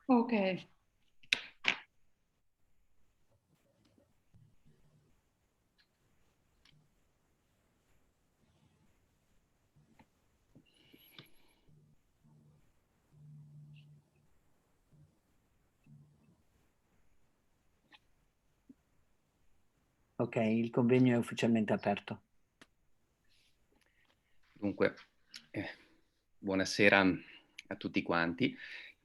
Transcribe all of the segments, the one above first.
Ok. Ok, il convegno è ufficialmente aperto. Dunque, buonasera a tutti quanti.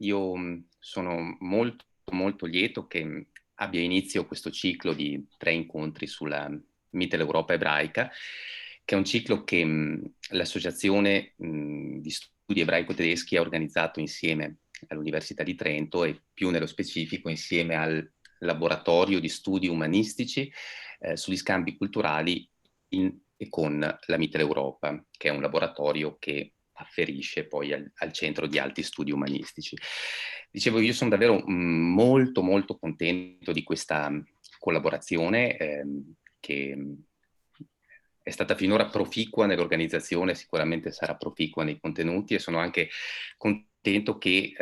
Io sono molto lieto che abbia inizio questo ciclo di 3 incontri sulla Mitteleuropa ebraica, che è un ciclo che l'Associazione di Studi Ebraico-Tedeschi ha organizzato insieme all'Università di Trento e più nello specifico insieme al Laboratorio di Studi Umanistici sugli scambi culturali e con la Mitteleuropa, che è un laboratorio che afferisce poi al Centro di Alti Studi Umanistici. Dicevo, io sono davvero molto contento di questa collaborazione che è stata finora proficua nell'organizzazione, sicuramente sarà proficua nei contenuti, e sono anche contento che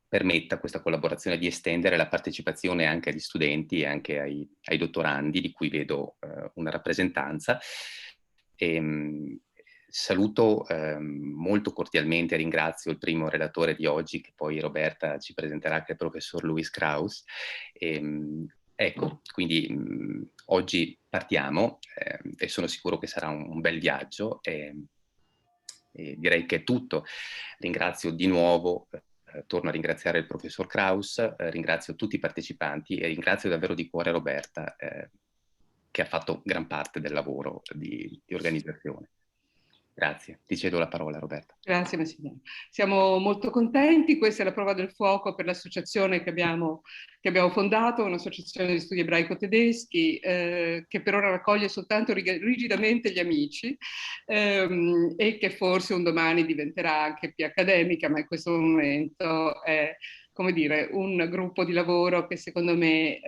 permetta questa collaborazione di estendere la partecipazione anche agli studenti e anche ai dottorandi, di cui vedo una rappresentanza. Saluto molto cordialmente e ringrazio il primo relatore di oggi, che poi Roberta ci presenterà, che è il professor Luis Krausz. Ecco, quindi oggi partiamo e sono sicuro che sarà un bel viaggio. E direi che è tutto. Ringrazio di nuovo, torno a ringraziare il professor Krausz, ringrazio tutti i partecipanti e ringrazio davvero di cuore Roberta, che ha fatto gran parte del lavoro di organizzazione. Grazie, ti cedo la parola, Roberta. Grazie Massimiliano. Siamo molto contenti, questa è la prova del fuoco per l'associazione che abbiamo fondato, un'associazione di studi ebraico-tedeschi che per ora raccoglie soltanto rigidamente gli amici e che forse un domani diventerà anche più accademica, ma in questo momento è, come dire, un gruppo di lavoro che secondo me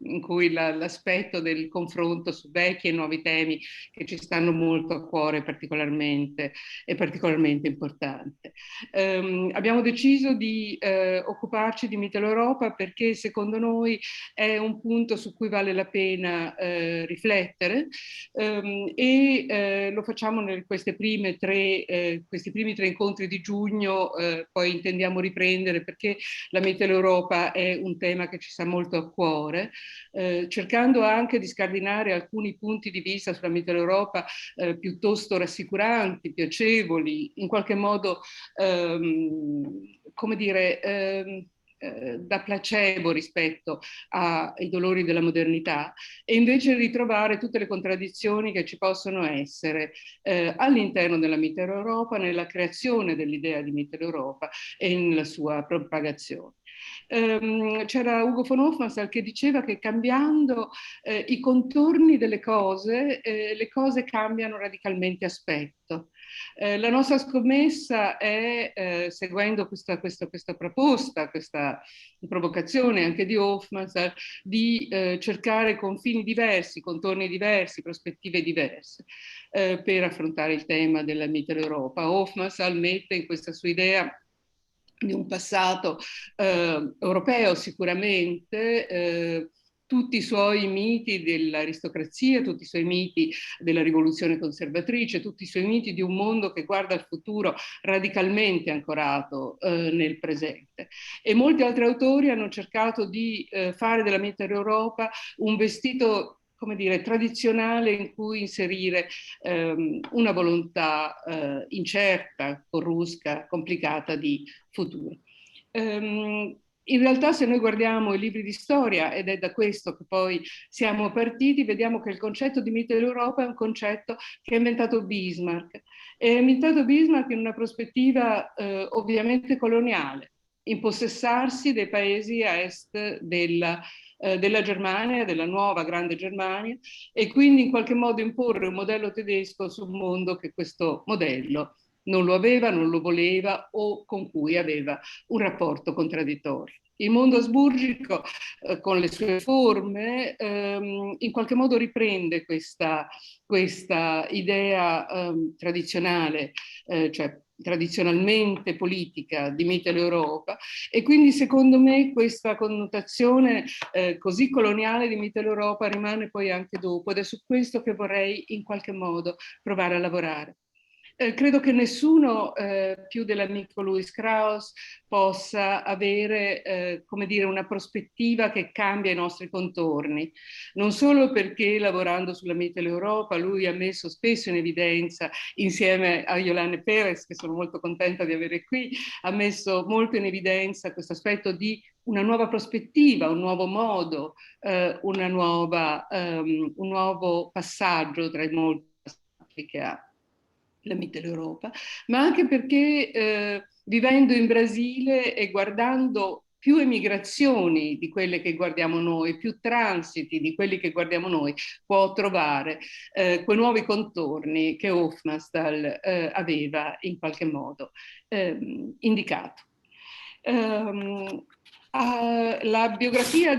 in cui l'aspetto del confronto su vecchi e nuovi temi che ci stanno molto a cuore è particolarmente importante. Abbiamo deciso di occuparci di Mitteleuropa perché secondo noi è un punto su cui vale la pena riflettere e lo facciamo in questi primi 3 incontri di giugno, poi intendiamo riprendere perché la Mitteleuropa è un tema che ci sta molto a cuore. Cercando anche di scardinare alcuni punti di vista sulla Mitteleuropa piuttosto rassicuranti, piacevoli, in qualche modo, come dire, da placebo rispetto ai dolori della modernità, e invece ritrovare tutte le contraddizioni che ci possono essere all'interno della Mitteleuropa, nella creazione dell'idea di Mitteleuropa e nella sua propagazione. C'era Ugo von Hofmannsthal che diceva che cambiando i contorni delle cose, le cose cambiano radicalmente aspetto. La nostra scommessa è, seguendo questa proposta, questa provocazione anche di Hofmannsthal, di cercare confini diversi, contorni diversi, prospettive diverse per affrontare il tema della Mitteleuropa. Hofmannsthal mette in questa sua idea di un passato europeo sicuramente, tutti i suoi miti dell'aristocrazia, tutti i suoi miti della rivoluzione conservatrice, tutti i suoi miti di un mondo che guarda al futuro radicalmente ancorato nel presente. E molti altri autori hanno cercato di fare della Mitteleuropa un vestito, come dire, tradizionale in cui inserire una volontà incerta, corrusca, complicata di futuro. In realtà se noi guardiamo i libri di storia, ed è da questo che poi siamo partiti, vediamo che il concetto di Mitteleuropa è un concetto che ha inventato Bismarck. E ha inventato Bismarck in una prospettiva ovviamente coloniale, impossessarsi dei paesi a est della Germania, della nuova grande Germania, e quindi in qualche modo imporre un modello tedesco su un mondo che questo modello non lo aveva, non lo voleva o con cui aveva un rapporto contraddittorio. Il mondo asburgico, con le sue forme, in qualche modo riprende questa idea tradizionale, cioè tradizionalmente politica di Mitteleuropa, e quindi secondo me questa connotazione così coloniale di Mitteleuropa rimane poi anche dopo, ed è su questo che vorrei in qualche modo provare a lavorare. Credo che nessuno più dell'amico Luis Krausz possa avere, come dire, una prospettiva che cambia i nostri contorni, non solo perché lavorando sulla Mitteleuropa lui ha messo spesso in evidenza, insieme a Yolande Perez, che sono molto contenta di avere qui, ha messo molto in evidenza questo aspetto di una nuova prospettiva, un nuovo modo, un nuovo passaggio tra i molti passaggi che ha la Mitteleuropa, ma anche perché vivendo in Brasile e guardando più emigrazioni di quelle che guardiamo noi, più transiti di quelli che guardiamo noi, può trovare quei nuovi contorni che Hofmannsthal aveva in qualche modo indicato. La biografia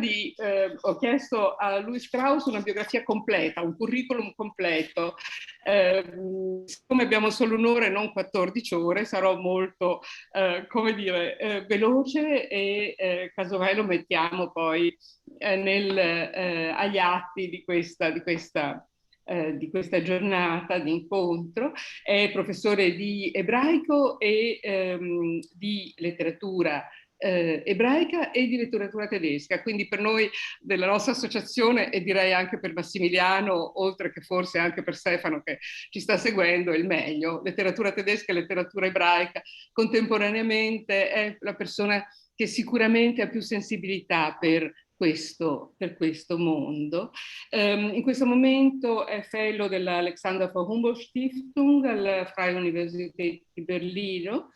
ho chiesto a Luis Krausz una biografia completa, un curriculum completo. Siccome abbiamo solo un'ora e non 14 ore, sarò molto, come dire, veloce e casomai lo mettiamo poi agli atti di questa giornata di incontro. È professore di ebraico e di letteratura ebraica e di letteratura tedesca, quindi per noi della nostra associazione, e direi anche per Massimiliano, oltre che forse anche per Stefano che ci sta seguendo, è il meglio. Letteratura tedesca e letteratura ebraica contemporaneamente, è la persona che sicuramente ha più sensibilità per questo mondo. In questo momento è fellow dell'Alexander von Humboldt Stiftung alla Freie Universität di Berlino.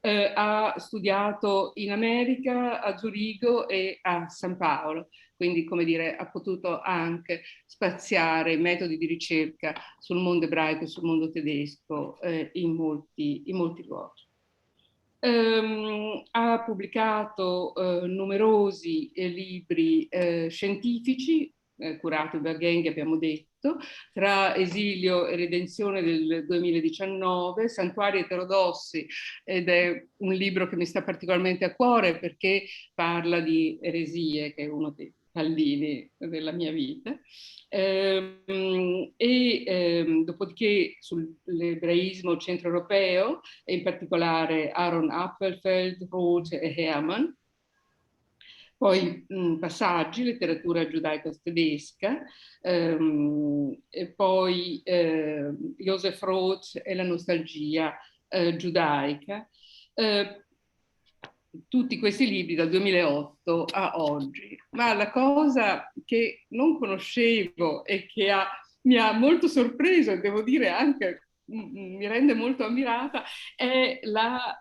Ha studiato in America, a Zurigo e a San Paolo, quindi come dire ha potuto anche spaziare metodi di ricerca sul mondo ebraico e sul mondo tedesco in molti luoghi. Ha pubblicato numerosi libri scientifici, curati da Genghi, abbiamo detto, tra Esilio e Redenzione del 2019, Santuari eterodossi, ed è un libro che mi sta particolarmente a cuore perché parla di eresie, che è uno dei pallini della mia vita. Dopodiché sull'ebraismo centroeuropeo, e in particolare Aaron Appelfeld, Roth e Hermann. Poi passaggi, letteratura giudaico-tedesca, e poi Joseph Roth e la nostalgia giudaica. Tutti questi libri dal 2008 a oggi. Ma la cosa che non conoscevo e che mi ha molto sorpreso, e devo dire anche mi rende molto ammirata, è la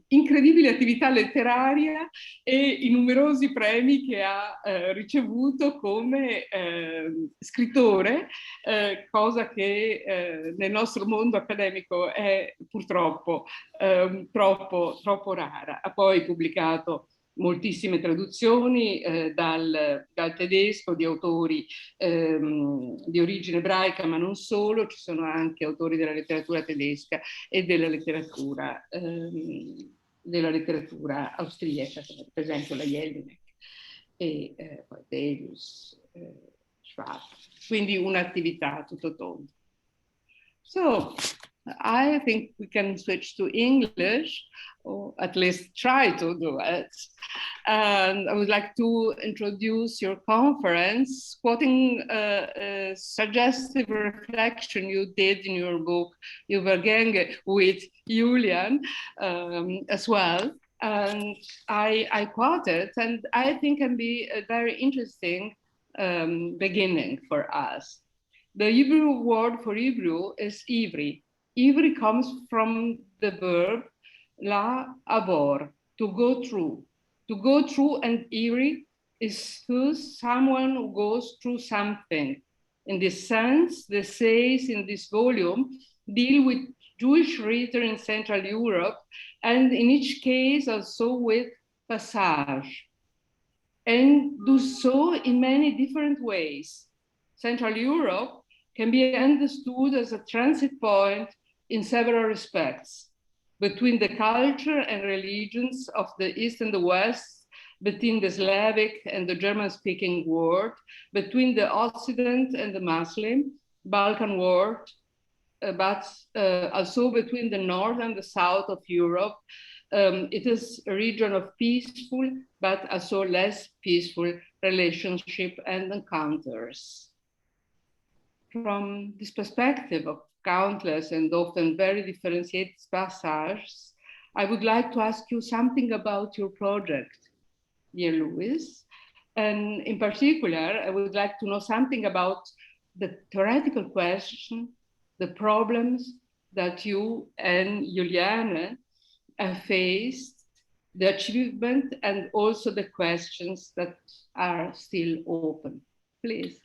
incredibile attività letteraria e i numerosi premi che ha ricevuto come scrittore, cosa che nel nostro mondo accademico è purtroppo troppo rara. Ha poi pubblicato moltissime traduzioni dal tedesco di autori di origine ebraica, ma non solo, ci sono anche autori della letteratura tedesca e della letteratura austriaca, per esempio la Jelinek e poi Delius, Schwab. Quindi un'attività tutto tondo. So, I think we can switch to English, or at least try to do it. And I would like to introduce your conference, quoting a suggestive reflection you did in your book, Übergänge, with Julian as well. And I quote it, and I think can be a very interesting beginning for us. The Hebrew word for Hebrew is ivri. Ivri comes from the verb la avor, to go through. To go through, and ivri is thus someone who goes through something. In this sense, the essays in this volume deal with Jewish writer in Central Europe, and in each case also with passage, and do so in many different ways. Central Europe can be understood as a transit point in several respects. between the culture and religions of the East and the West, between the Slavic and the German-speaking world, between the Occident and the Muslim, Balkan world, but also between the North and the South of Europe. It is a region of peaceful, but also less peaceful relationship and encounters. From this perspective of countless and often very differentiated passages, I would like to ask you something about your project, dear Luis. And in particular, I would like to know something about the theoretical question, the problems that you and Juliane have faced, the achievement, and also the questions that are still open. Please.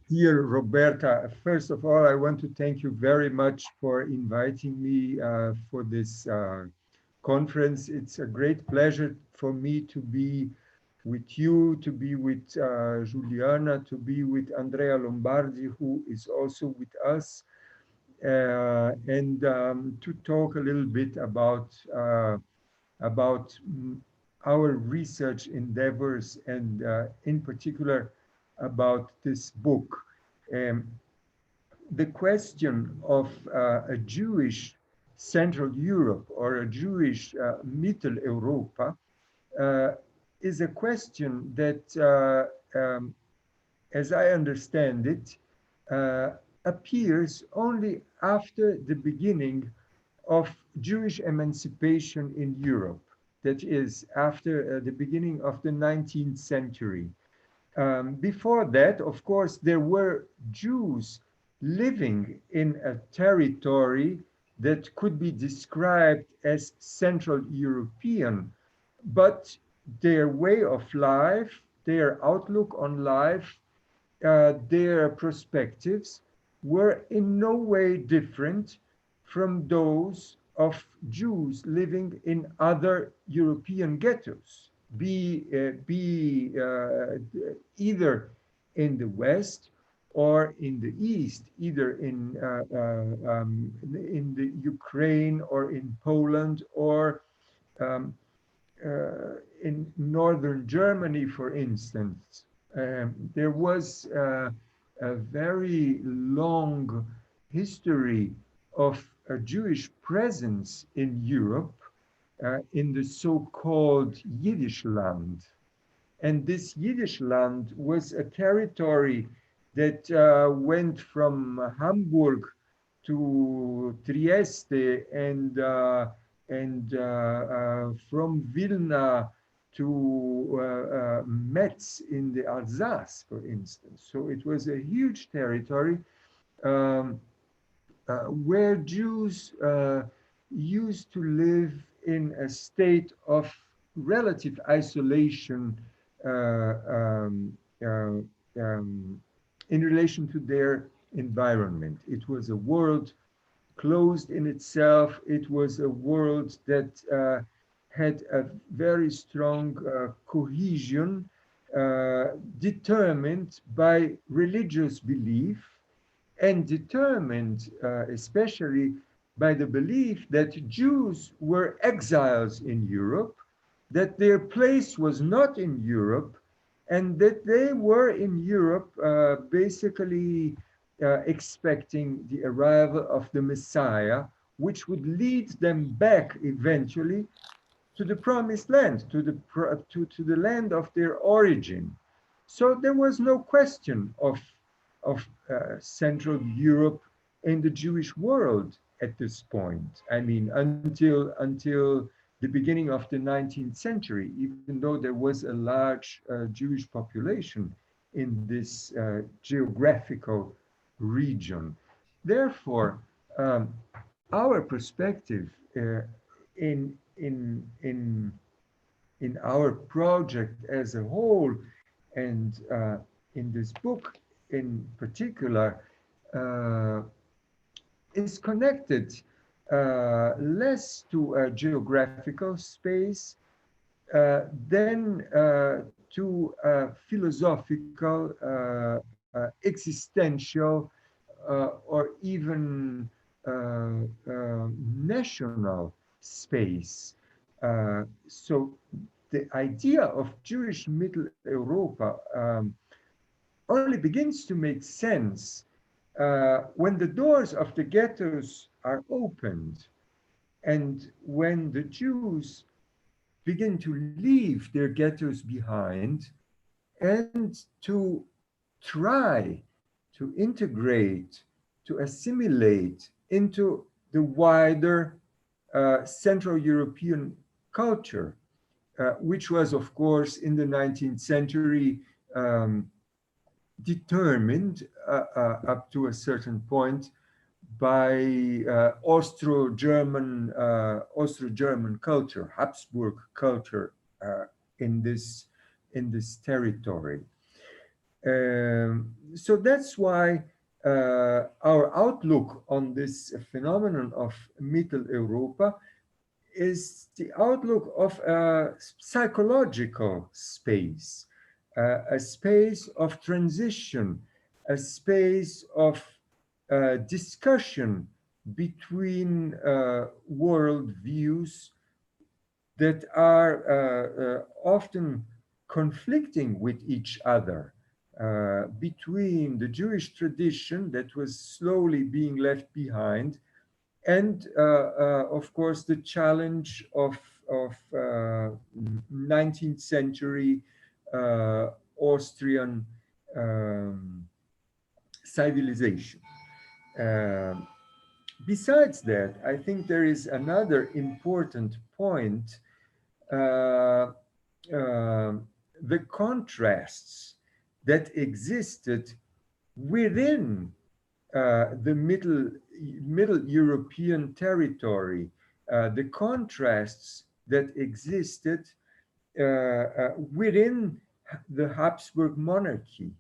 Dear Roberta, first of all, I want to thank you very much for inviting me for this conference. It's a great pleasure for me to be with you, to be with Juliana, to be with Andrea Lombardi, who is also with us, and to talk a little bit about our research endeavors and in particular about this book. The question of a Jewish Central Europe or a Jewish Mitteleuropa is a question that, as I understand it, appears only after the beginning of Jewish emancipation in Europe. That is, after the beginning of the 19th century. Before that, of course, there were Jews living in a territory that could be described as Central European, but their way of life, their outlook on life, their perspectives were in no way different from those of Jews living in other European ghettos, be either in the West or in the East, either in the Ukraine or in Poland or in northern Germany, for instance. There was a very long history of a Jewish presence in Europe in the so-called Yiddish land. And this Yiddish land was a territory that went from Hamburg to Trieste and from Vilna to Metz in the Alsace, for instance. So it was a huge territory where Jews used to live in a state of relative isolation in relation to their environment. It was a world closed in itself. It was a world that had a very strong cohesion determined by religious belief and determined especially by the belief that Jews were exiles in Europe, that their place was not in Europe, and that they were in Europe basically expecting the arrival of the Messiah, which would lead them back eventually to the promised land, to the land of their origin. So there was no question of Central Europe in the Jewish world at this point. I mean, until the beginning of the 19th century, even though there was a large Jewish population in this geographical region. Therefore, our perspective in our project as a whole, and in this book in particular, is connected less to a geographical space than to a philosophical, existential, or even national space. So the idea of Jewish Middle Europa only begins to make sense when the doors of the ghettos are opened and when the Jews begin to leave their ghettos behind and to try to integrate, to assimilate into the wider Central European culture, which was, of course, in the 19th century determined up to a certain point by Austro-German culture, Habsburg culture in this territory. So that's why our outlook on this phenomenon of Mitteleuropa is the outlook of a psychological space, a space of transition, a space of discussion between worldviews that are often conflicting with each other, between the Jewish tradition that was slowly being left behind and, of course, the challenge of 19th century Austrian civilization. Besides that, I think there is another important point, the contrasts that existed within the Middle European territory, the contrasts that existed within the Habsburg monarchy,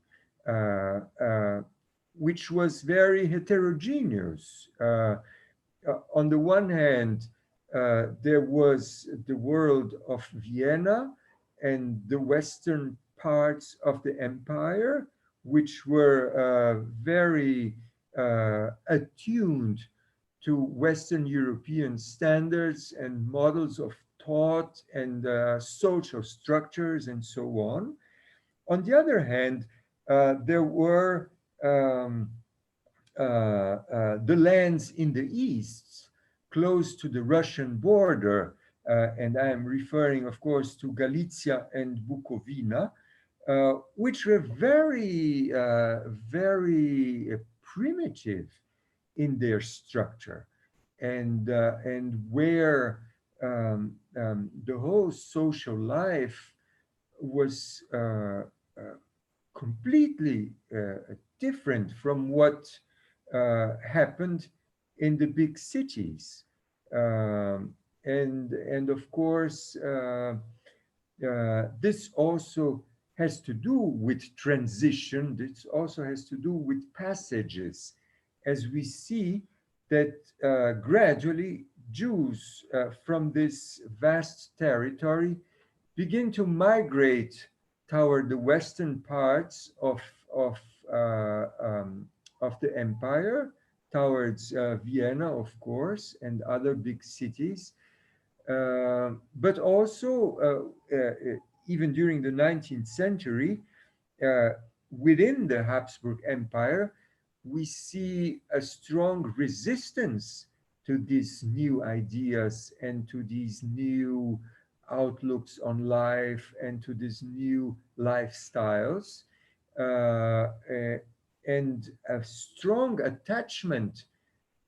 which was very heterogeneous. On the one hand, there was the world of Vienna and the western parts of the empire, which were very attuned to Western European standards and models of thought and social structures and so on. On the other hand, there were the lands in the east, close to the Russian border, and I am referring, of course, to Galicia and Bukovina, which were very, very primitive in their structure, and where the whole social life was completely different from what happened in the big cities. And of course, this also has to do with transition. This also has to do with passages, as we see that gradually Jews from this vast territory begin to migrate toward the western parts of the empire, towards Vienna, of course, and other big cities. But also, even during the 19th century, within the Habsburg Empire, we see a strong resistance to these new ideas and to these new outlooks on life and to these new lifestyles, and a strong attachment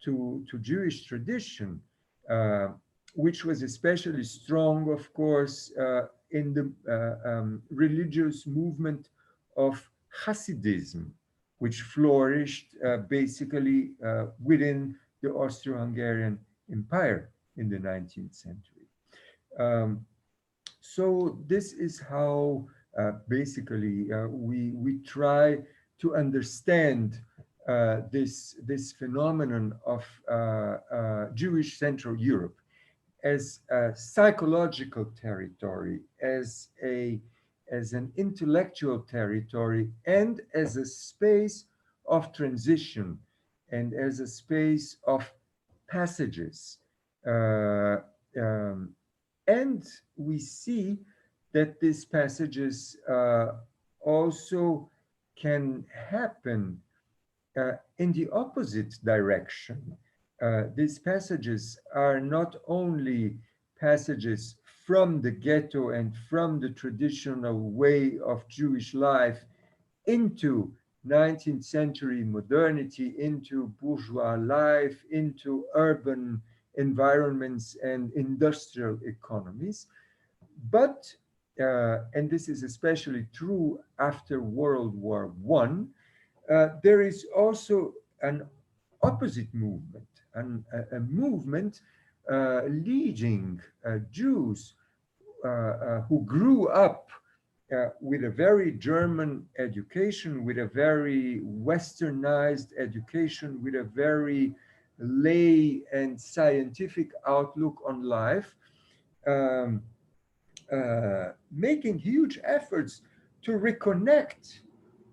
to Jewish tradition, which was especially strong, of course, in the religious movement of Hasidism, which flourished basically within the Austro-Hungarian Empire in the 19th century. So this is how basically we try to understand this phenomenon of Jewish Central Europe as a psychological territory, as an intellectual territory, and as a space of transition, and as a space of passages. And we see that these passages also can happen in the opposite direction. These passages are not only passages from the ghetto and from the traditional way of Jewish life into 19th century modernity, into bourgeois life, into urban environments and industrial economies. But, and this is especially true after World War I, there is also an opposite movement, a movement leading Jews who grew up with a very German education, with a very westernized education, with a very lay and scientific outlook on life, making huge efforts to reconnect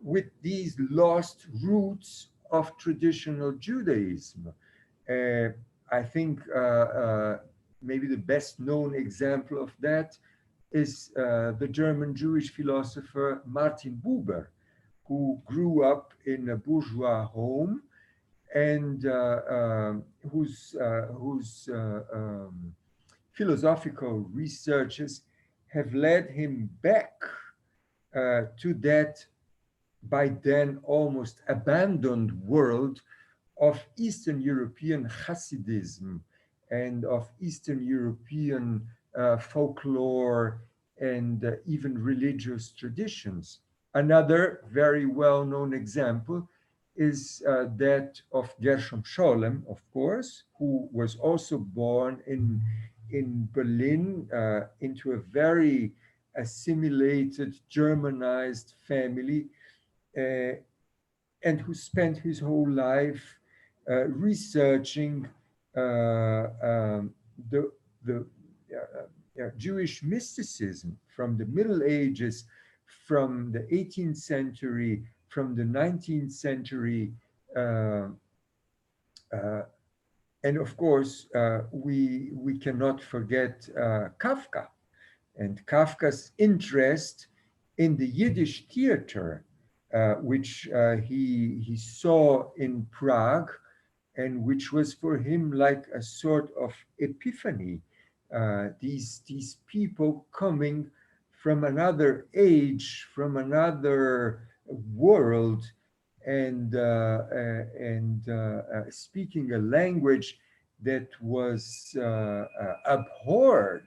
with these lost roots of traditional Judaism. I think maybe the best known example of that is the German Jewish philosopher Martin Buber, who grew up in a bourgeois home and whose philosophical researches have led him back to that by then almost abandoned world of Eastern European Hasidism and of Eastern European folklore and even religious traditions. Another very well-known example is that of Gershom Scholem, of course, who was also born in Berlin into a very assimilated, Germanized family, and who spent his whole life researching the Jewish mysticism from the Middle Ages, from the 18th century, from the 19th century, and of course, we cannot forget Kafka and Kafka's interest in the Yiddish theater, which he saw in Prague, and which was for him like a sort of epiphany. These people coming from another age, from another world, and speaking a language that was abhorred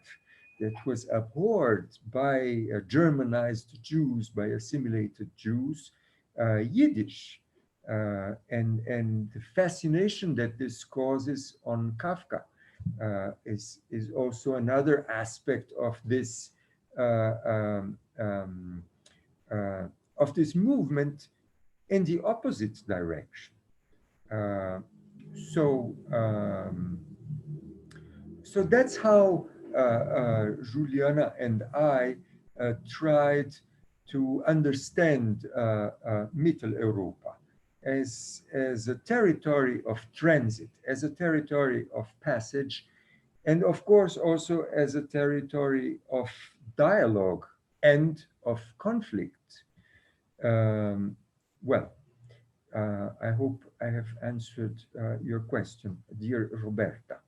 by Germanized Jews, by assimilated Jews, Yiddish, and the fascination that this causes on Kafka is also another aspect of this movement in the opposite direction. So that's how Juliana and I tried to understand Mitteleuropa as a territory of transit, as a territory of passage, and of course also as a territory of dialogue and of conflict. Well, I hope I have answered your question, dear Roberta.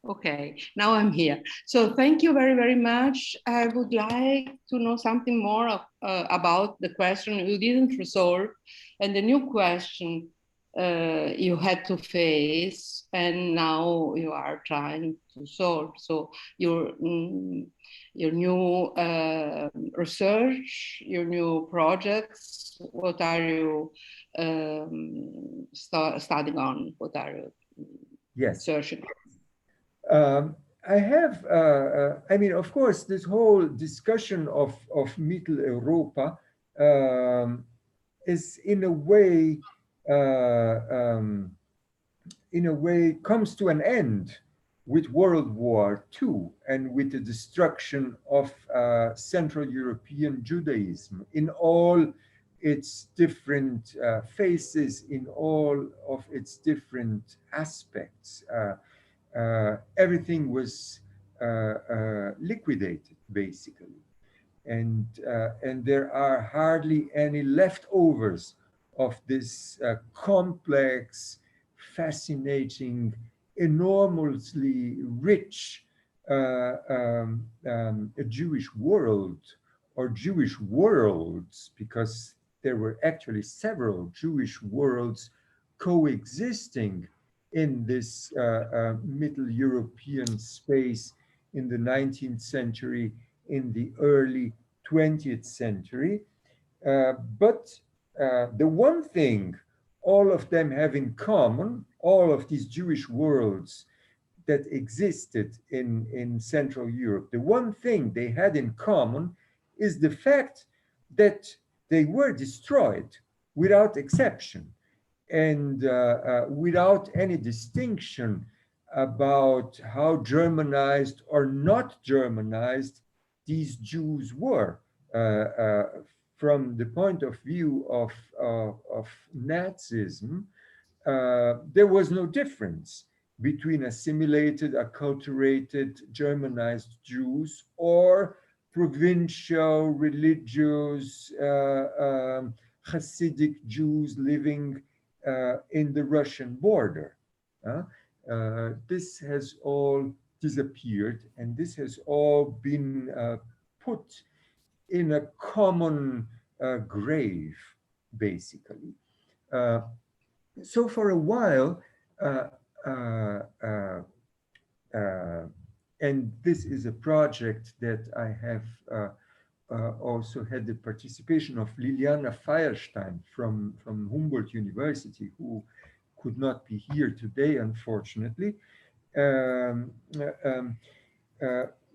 Okay, now I'm here. So thank you very, very much. I would like to know something more about the question you didn't resolve and the new question you had to face and now you are trying to solve. So your new research, your new projects, what are you studying on? What are you searching on? I have, I mean, of course, this whole discussion of Mitteleuropa is in a way comes to an end with World War II and with the destruction of Central European Judaism in all its different phases, in all of its different aspects. Everything was liquidated, basically. And there are hardly any leftovers of this complex, fascinating, enormously rich a Jewish world, or Jewish worlds, because there were actually several Jewish worlds coexisting in this Middle European space in the 19th century, in the early 20th century. But the one thing all of them have in common, all of these Jewish worlds that existed in Central Europe, the one thing they had in common is the fact that they were destroyed without exception and without any distinction about how Germanized or not Germanized these Jews were. From the point of view of Nazism, there was no difference between assimilated, acculturated, Germanized Jews or provincial, religious, Hasidic Jews living in the Russian border. This has all disappeared, and this has all been put in a common grave, basically. So for a while, and this is a project that I have also had the participation of Liliana Feierstein from Humboldt University, who could not be here today, unfortunately.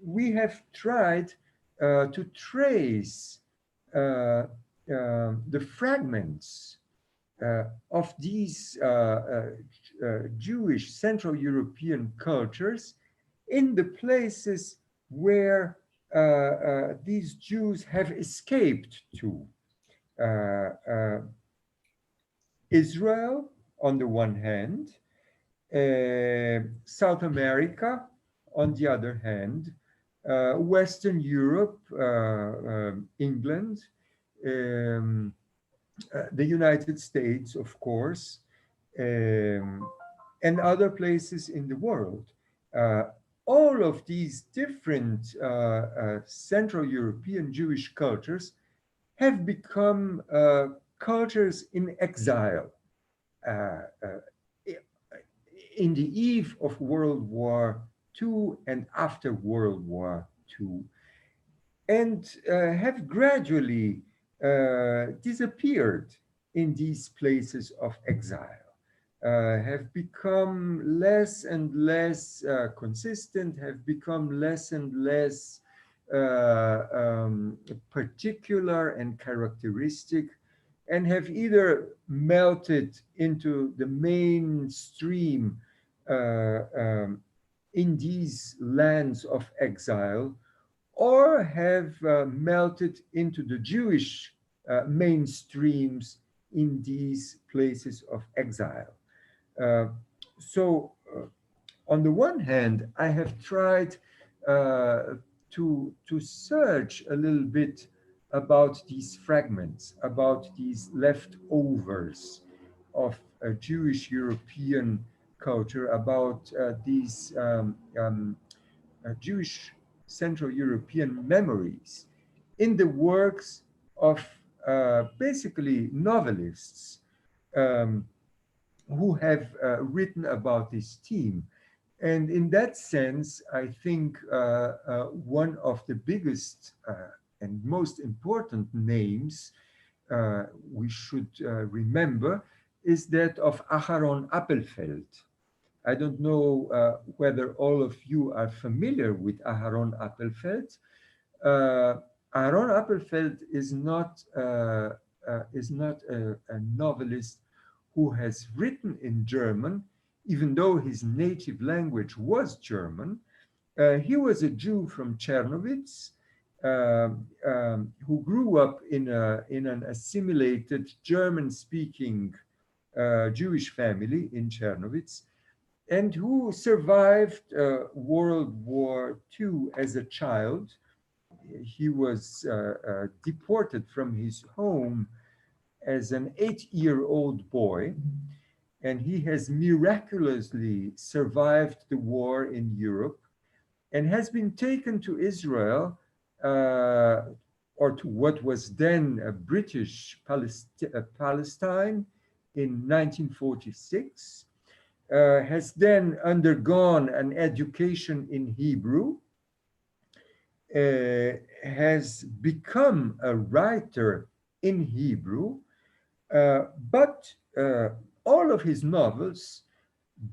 We have tried to trace the fragments of these Jewish Central European cultures in the places where these Jews have escaped to. Israel, on the one hand, South America, on the other hand, Western Europe, England, the United States, of course, and other places in the world. All of these different Central European Jewish cultures have become cultures in exile. In the eve of World War II and after World War II, and have gradually disappeared in these places of exile, have become less and less consistent, have become less and less particular and characteristic, and have either melted into the mainstream in these lands of exile, or have melted into the Jewish mainstreams in these places of exile. So on the one hand, I have tried to search a little bit about these fragments, about these leftovers of a Jewish European culture, about these Jewish Central European memories in the works of basically novelists who have written about this theme. And in that sense, I think one of the biggest and most important names we should remember is that of Aharon Appelfeld. I don't know whether all of you are familiar with Aharon Appelfeld. Aharon Appelfeld is not a novelist who has written in German. even though his native language was German. He was a Jew from Czernowitz, who grew up in an assimilated German-speaking Jewish family in Czernowitz, and who survived World War II as a child. He was deported from his home as an 8-year-old boy, and he has miraculously survived the war in Europe and has been taken to Israel, or to what was then a British Palestine in 1946, has then undergone an education in Hebrew, has become a writer in Hebrew, but all of his novels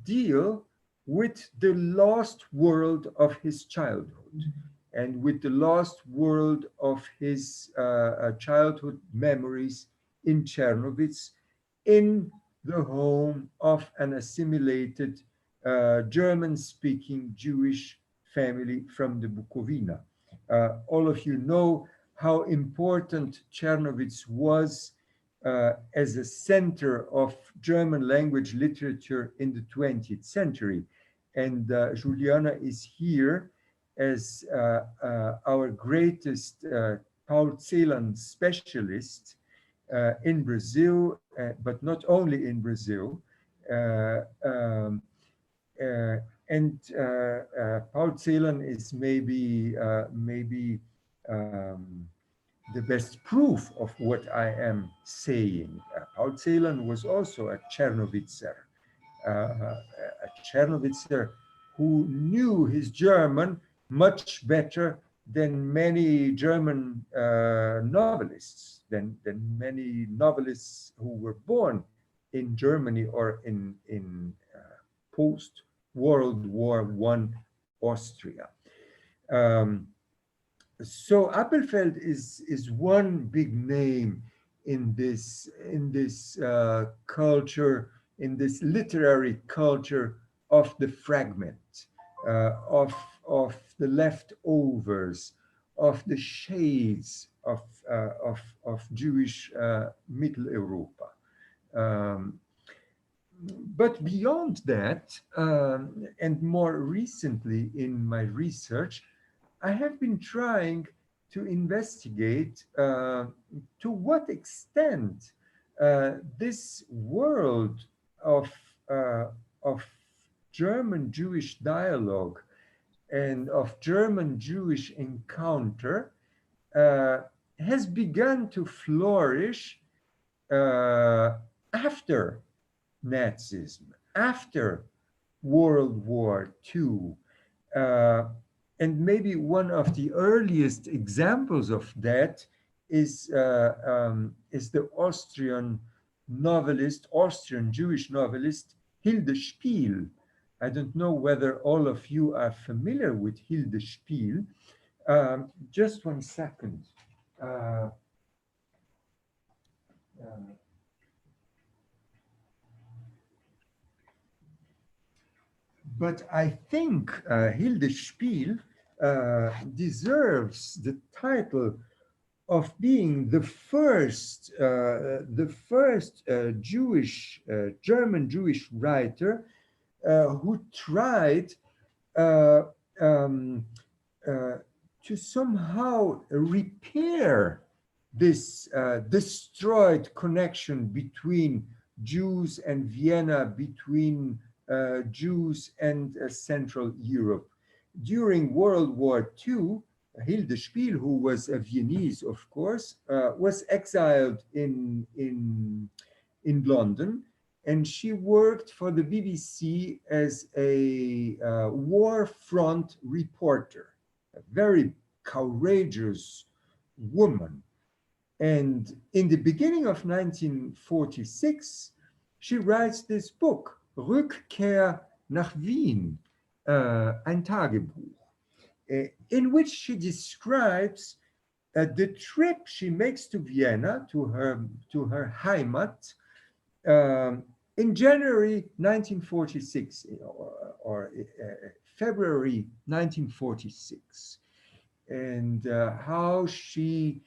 deal with the lost world of his childhood and with the lost world of his childhood memories in Czernowitz, in the home of an assimilated German-speaking Jewish family from the Bukovina. All of you know how important Czernowitz was as a center of German language literature in the 20th century. And Juliana is here as our greatest Paul Celan specialist in Brazil, but not only in Brazil. And Paul Celan is maybe the best proof of what I am saying. Paul Celan was also a Czernowitzer, who knew his German much better than many German novelists, than many novelists who were born in Germany or in post-World War I Austria. So Appelfeld is one big name in this culture, in this literary culture of the fragment, of the leftovers, of the shades of Jewish Mitteleuropa. But beyond that, and more recently in my research, I have been trying to investigate to what extent this world of German Jewish dialogue and of German Jewish encounter has begun to flourish after Nazism, after World War II. And maybe one of the earliest examples of that is the Austrian Jewish novelist, Hilde Spiel. I don't know whether all of you are familiar with Hilde Spiel. Just one second. But I think Hilde Spiel deserves the title of being the first German Jewish writer who tried to somehow repair this destroyed connection between Jews and Vienna, between Jews and Central Europe. During World War II, Hilde Spiel, who was a Viennese, of course, was exiled in London, and she worked for the BBC as a war front reporter, a very courageous woman. And in the beginning of 1946, she writes this book, Rückkehr nach Wien, ein Tagebuch, in which she describes the trip she makes to Vienna, to her Heimat, in January 1946 or February 1946, and how she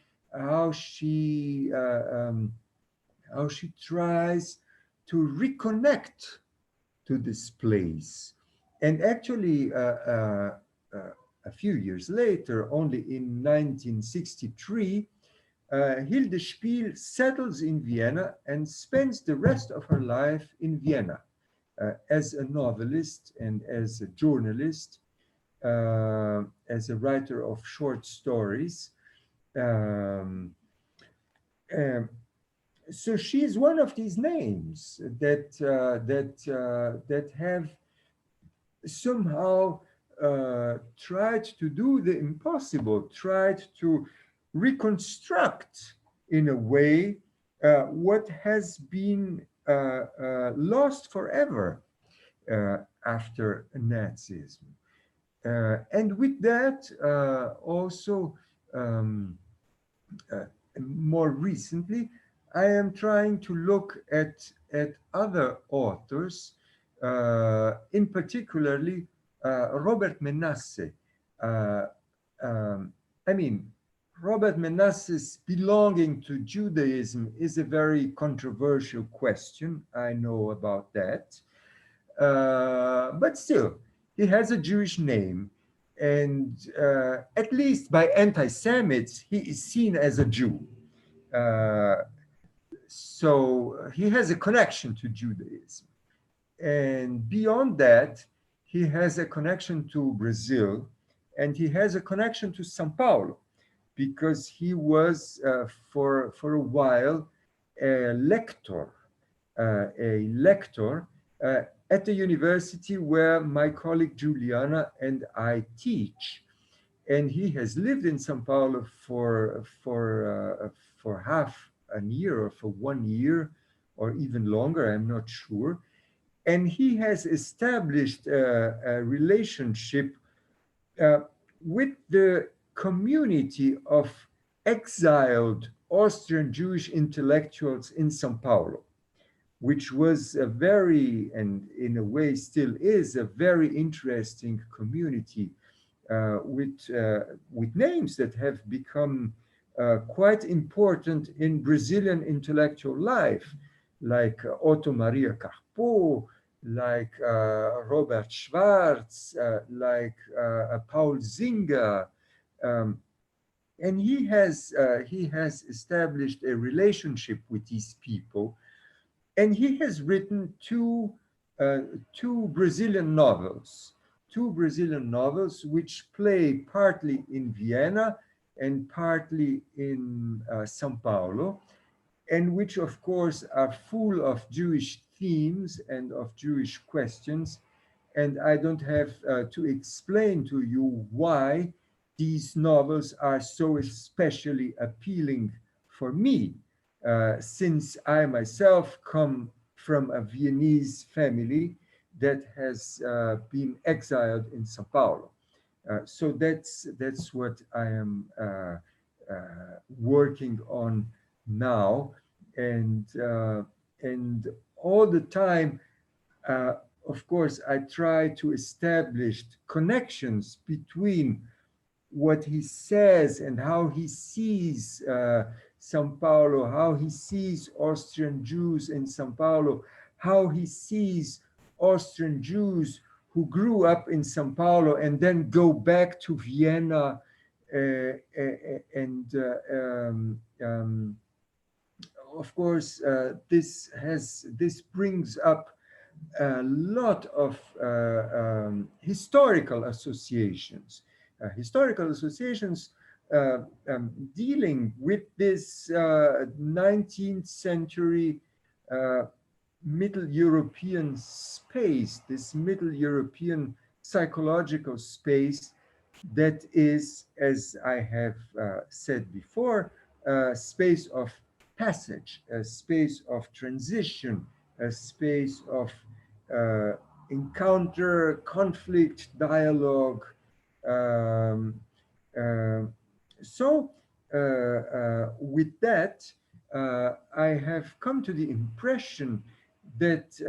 tries to reconnect to this place. And actually, a few years later, only in 1963, Hilde Spiel settles in Vienna and spends the rest of her life in Vienna as a novelist and as a journalist, as a writer of short stories. So she is one of these names that have somehow tried to do the impossible, tried to reconstruct in a way what has been lost forever after Nazism. And with that, also more recently, I am trying to look at other authors, in particularly Robert Menasse. I mean, Robert Menasse's belonging to Judaism is a very controversial question. I know about that. But still, he has a Jewish name. And at least by anti-Semites, he is seen as a Jew. So he has a connection to Judaism. And beyond that, he has a connection to Brazil, and he has a connection to San Paolo, because he was for a while a lector at the university where my colleague Juliana and I teach. And he has lived in San Paulo for half a year or for 1 year or even longer, I'm not sure. And he has established a relationship with the community of exiled Austrian Jewish intellectuals in Sao Paulo, which was a very, and in a way still is, a very interesting community with names that have become quite important in Brazilian intellectual life, like Otto Maria Carpo, like Robert Schwarz, like Paul Singer. And he has established a relationship with these people, and he has written two Brazilian novels which play partly in Vienna and partly in São Paulo, and which of course are full of Jewish themes and of Jewish questions. And I don't have to explain to you why these novels are so especially appealing for me, since I myself come from a Viennese family that has been exiled in São Paulo. So that's what I am working on now, and all the time, of course, I try to establish connections between what he says and how he sees São Paulo, how he sees Austrian Jews in São Paulo, how he sees Austrian Jews who grew up in São Paulo and then go back to Vienna, of course, this brings up a lot of historical associations. Dealing with this 19th century Middle European space, this Middle European psychological space that is, as I have said before, a space of passage, a space of transition, a space of encounter, conflict, dialogue. So with that, I have come to the impression that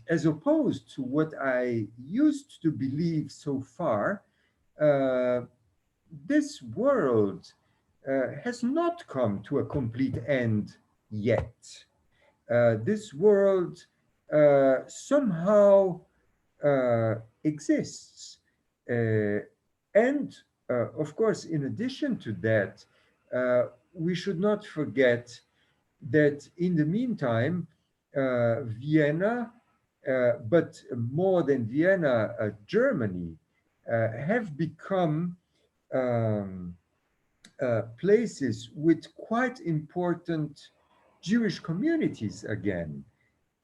as opposed to what I used to believe so far, this world has not come to a complete end yet. This world somehow exists. And of course, in addition to that, we should not forget that in the meantime, Vienna, but more than Vienna, Germany, have become places with quite important Jewish communities again.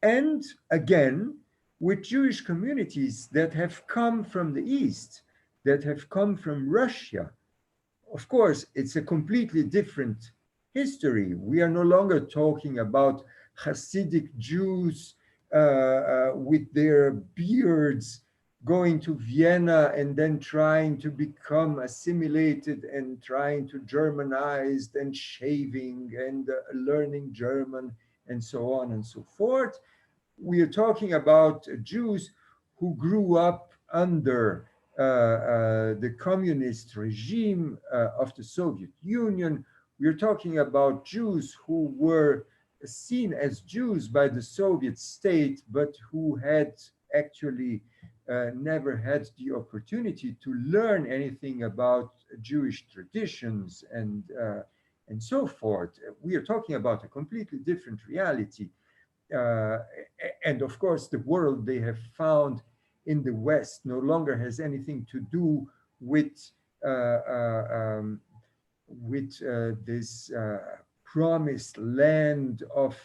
And again, with Jewish communities that have come from the East, that have come from Russia. Of course, it's a completely different history. We are no longer talking about Hasidic Jews with their beards going to Vienna and then trying to become assimilated and trying to Germanize and shaving and learning German and so on and so forth. We are talking about Jews who grew up under the communist regime of the Soviet Union. We are talking about Jews who were seen as Jews by the Soviet state, but who had actually never had the opportunity to learn anything about Jewish traditions and so forth. We are talking about a completely different reality. And of course, the world they have found in the West no longer has anything to do with this promised land of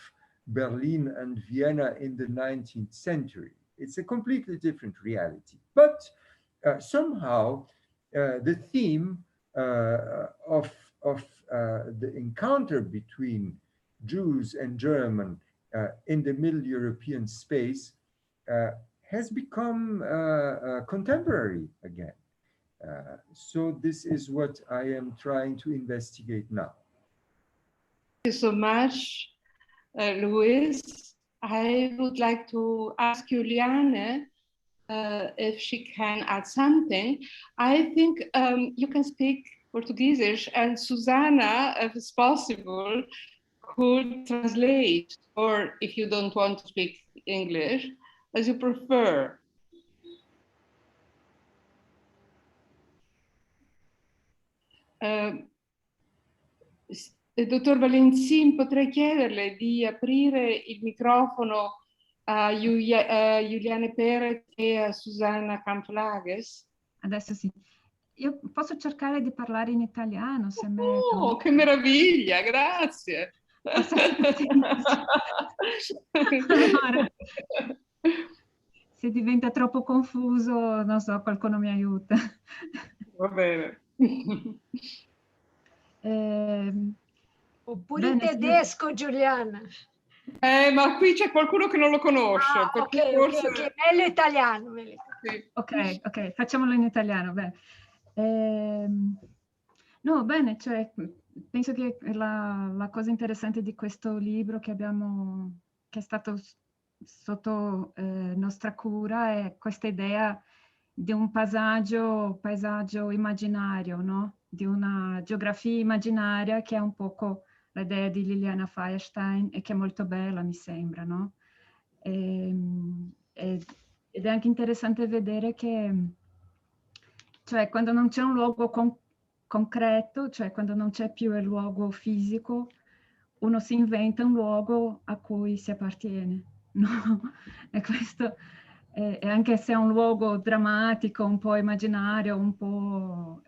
Berlin and Vienna in the 19th century. It's a completely different reality. But somehow the theme of the encounter between Jews and German in the Middle European space has become contemporary again. So this is what I am trying to investigate now. Thank you so much, Luis. I would like to ask Juliane if she can add something. I think you can speak Portuguese, and Susanna, if it's possible, could translate, or if you don't want to speak English, as you prefer. Dottor Valenzin, potrei chiederle di aprire il microfono a Juliane Perez e a Susanna Kamp-Lages? Adesso sì. Io posso cercare di parlare in italiano, se Oh, che meraviglia, grazie! Allora, se diventa troppo confuso, non so, qualcuno mi aiuta. Va bene. Oppure in tedesco, Giuliana. Ma qui c'è qualcuno che non lo conosce. Ok, forse... ok, meglio italiano. Meglio. Sì. Ok, facciamolo in italiano. Bene. No, bene, cioè, penso che la cosa interessante di questo libro che è stato sotto nostra cura è questa idea di un paesaggio immaginario, no? Di una geografia immaginaria che è un poco l'idea di Liliana Feierstein e che è molto bella, mi sembra, no? Ed è anche interessante vedere che, cioè, quando non c'è un luogo concreto, cioè quando non c'è più il luogo fisico, uno si inventa un luogo a cui si appartiene, no? E questo, e anche se è un luogo drammatico, un po' immaginario, un po'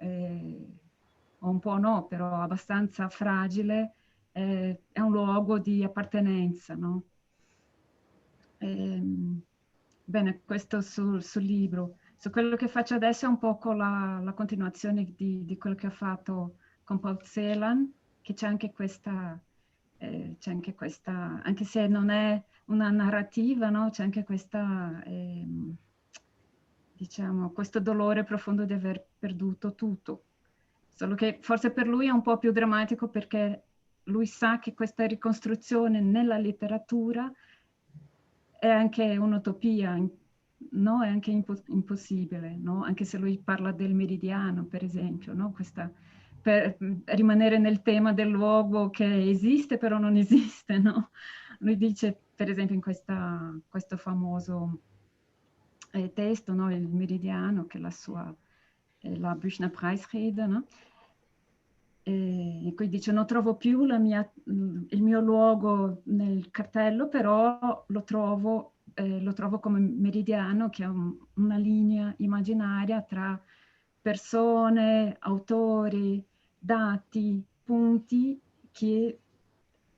no, però abbastanza fragile, è un luogo di appartenenza, no? Bene, questo sul libro. Su quello che faccio adesso è un po' la continuazione di quello che ho fatto con Paul Celan, che c'è anche questa, anche se non è una narrativa, no? C'è anche questa, diciamo, questo dolore profondo di aver perduto tutto. Solo che forse per lui è un po' più drammatico perché lui sa che questa ricostruzione nella letteratura è anche un'utopia, no? È anche impossibile, no? Anche se lui parla del meridiano, per esempio, no? Per rimanere nel tema del luogo che esiste però non esiste, no? Lui dice, per esempio, in questo famoso testo, no? Il meridiano, che è la Büchner Preisrede, no? E qui dice: non trovo più il mio luogo nel cartello, però lo trovo come meridiano, che è una linea immaginaria tra persone, autori, dati, punti che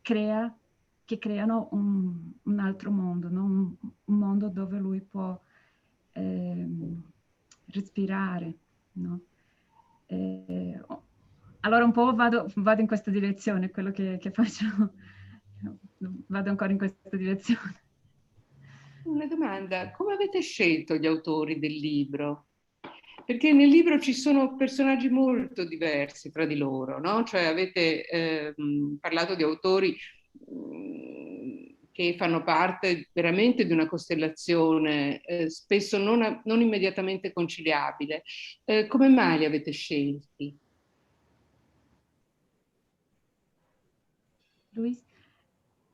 creano un altro mondo, no? Un mondo dove lui può respirare, no? Allora un po' vado in questa direzione, quello che faccio, vado ancora in questa direzione. Una domanda: come avete scelto gli autori del libro? Perché nel libro ci sono personaggi molto diversi tra di loro, no? Cioè avete parlato di autori che fanno parte veramente di una costellazione, spesso non immediatamente conciliabile. Come mai li avete scelti? Luis?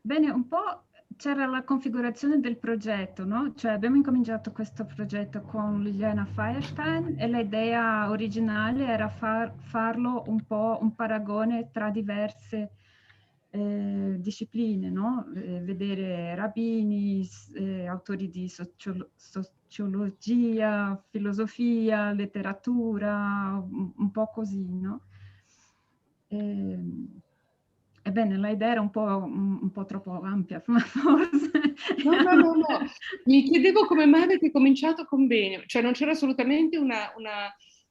Bene, un po' c'era la configurazione del progetto, no? Cioè abbiamo incominciato questo progetto con Liliana Feierstein e l'idea originale era farlo un po' un paragone tra diverse discipline, no? Vedere rabbini, autori di sociologia, filosofia, letteratura, un po' così, no? Ebbene, l'idea era un po' troppo ampia, ma forse... No. Mi chiedevo come mai avete cominciato con Benjamin, cioè non c'era assolutamente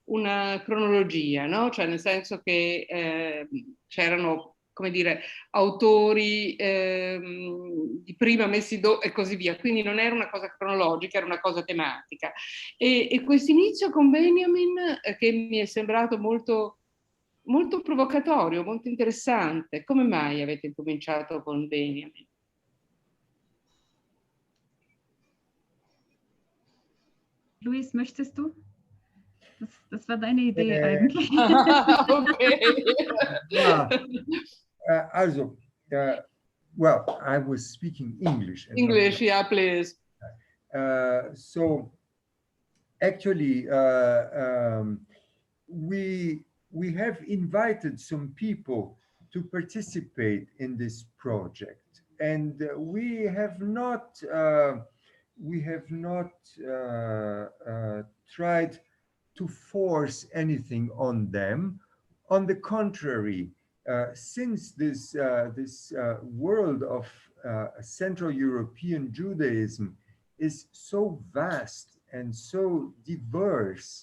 una cronologia, no? Cioè nel senso che c'erano, come dire, autori di prima messi e così via, quindi non era una cosa cronologica, era una cosa tematica. E questo inizio con Benjamin, che mi è sembrato molto provocatorio, molto interessante. Come mai avete cominciato con Benjamin? Luis, möchtest du? Das war deine Idee eigentlich. Okay. Yeah. Also, well, I was speaking English. English, yeah, please. So, actually, we have invited some people to participate in this project, and we have not tried to force anything on them. On the contrary, since this world of Central European Judaism is so vast and so diverse,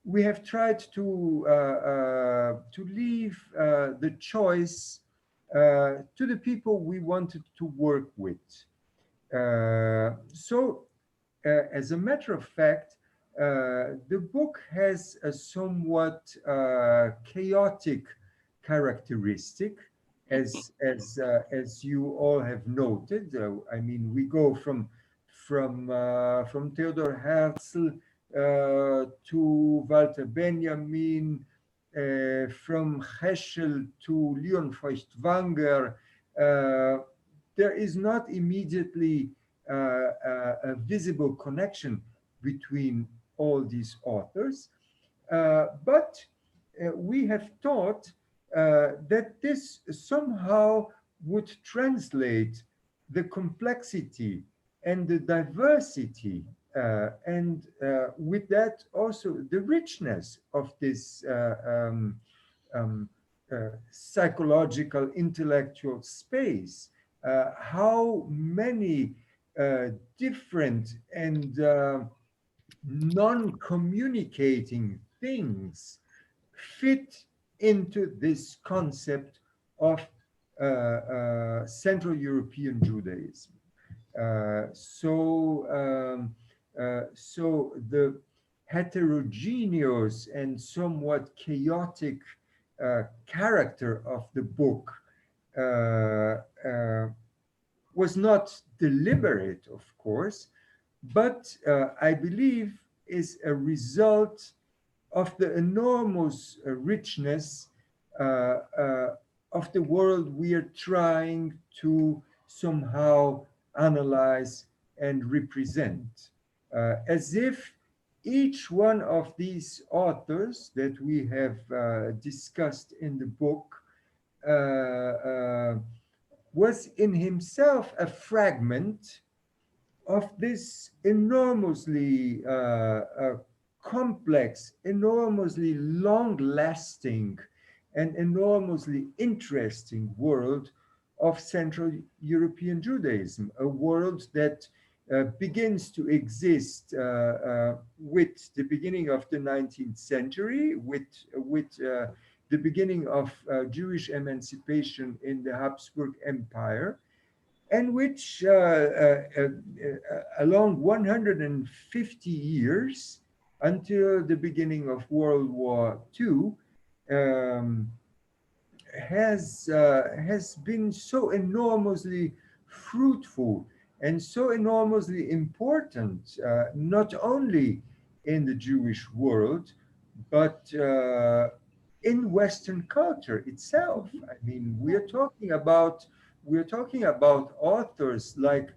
we have tried to leave the choice to the people we wanted to work with. So, as a matter of fact, the book has a somewhat chaotic characteristic, as you all have noted. I mean, we go from Theodor Herzl to Walter Benjamin, from Heschel to Leon Feuchtwanger. There is not immediately a visible connection between all these authors, but we have thought that this somehow would translate the complexity and the diversity and with that also the richness of this psychological intellectual space, how many different and non-communicating things fit into this concept of Central European Judaism. So the heterogeneous and somewhat chaotic character of the book was not deliberate, of course, but I believe is a result of the enormous richness of the world we are trying to somehow analyze and represent, as if each one of these authors that we have discussed in the book was in himself a fragment of this enormously complex, enormously long-lasting, and enormously interesting world of Central European Judaism, a world that begins to exist with the beginning of the 19th century, with the beginning of Jewish emancipation in the Habsburg Empire, and which along 150 years until the beginning of World War II has been so enormously fruitful and so enormously important, not only in the Jewish world, but in Western culture itself. I mean, we're talking about authors like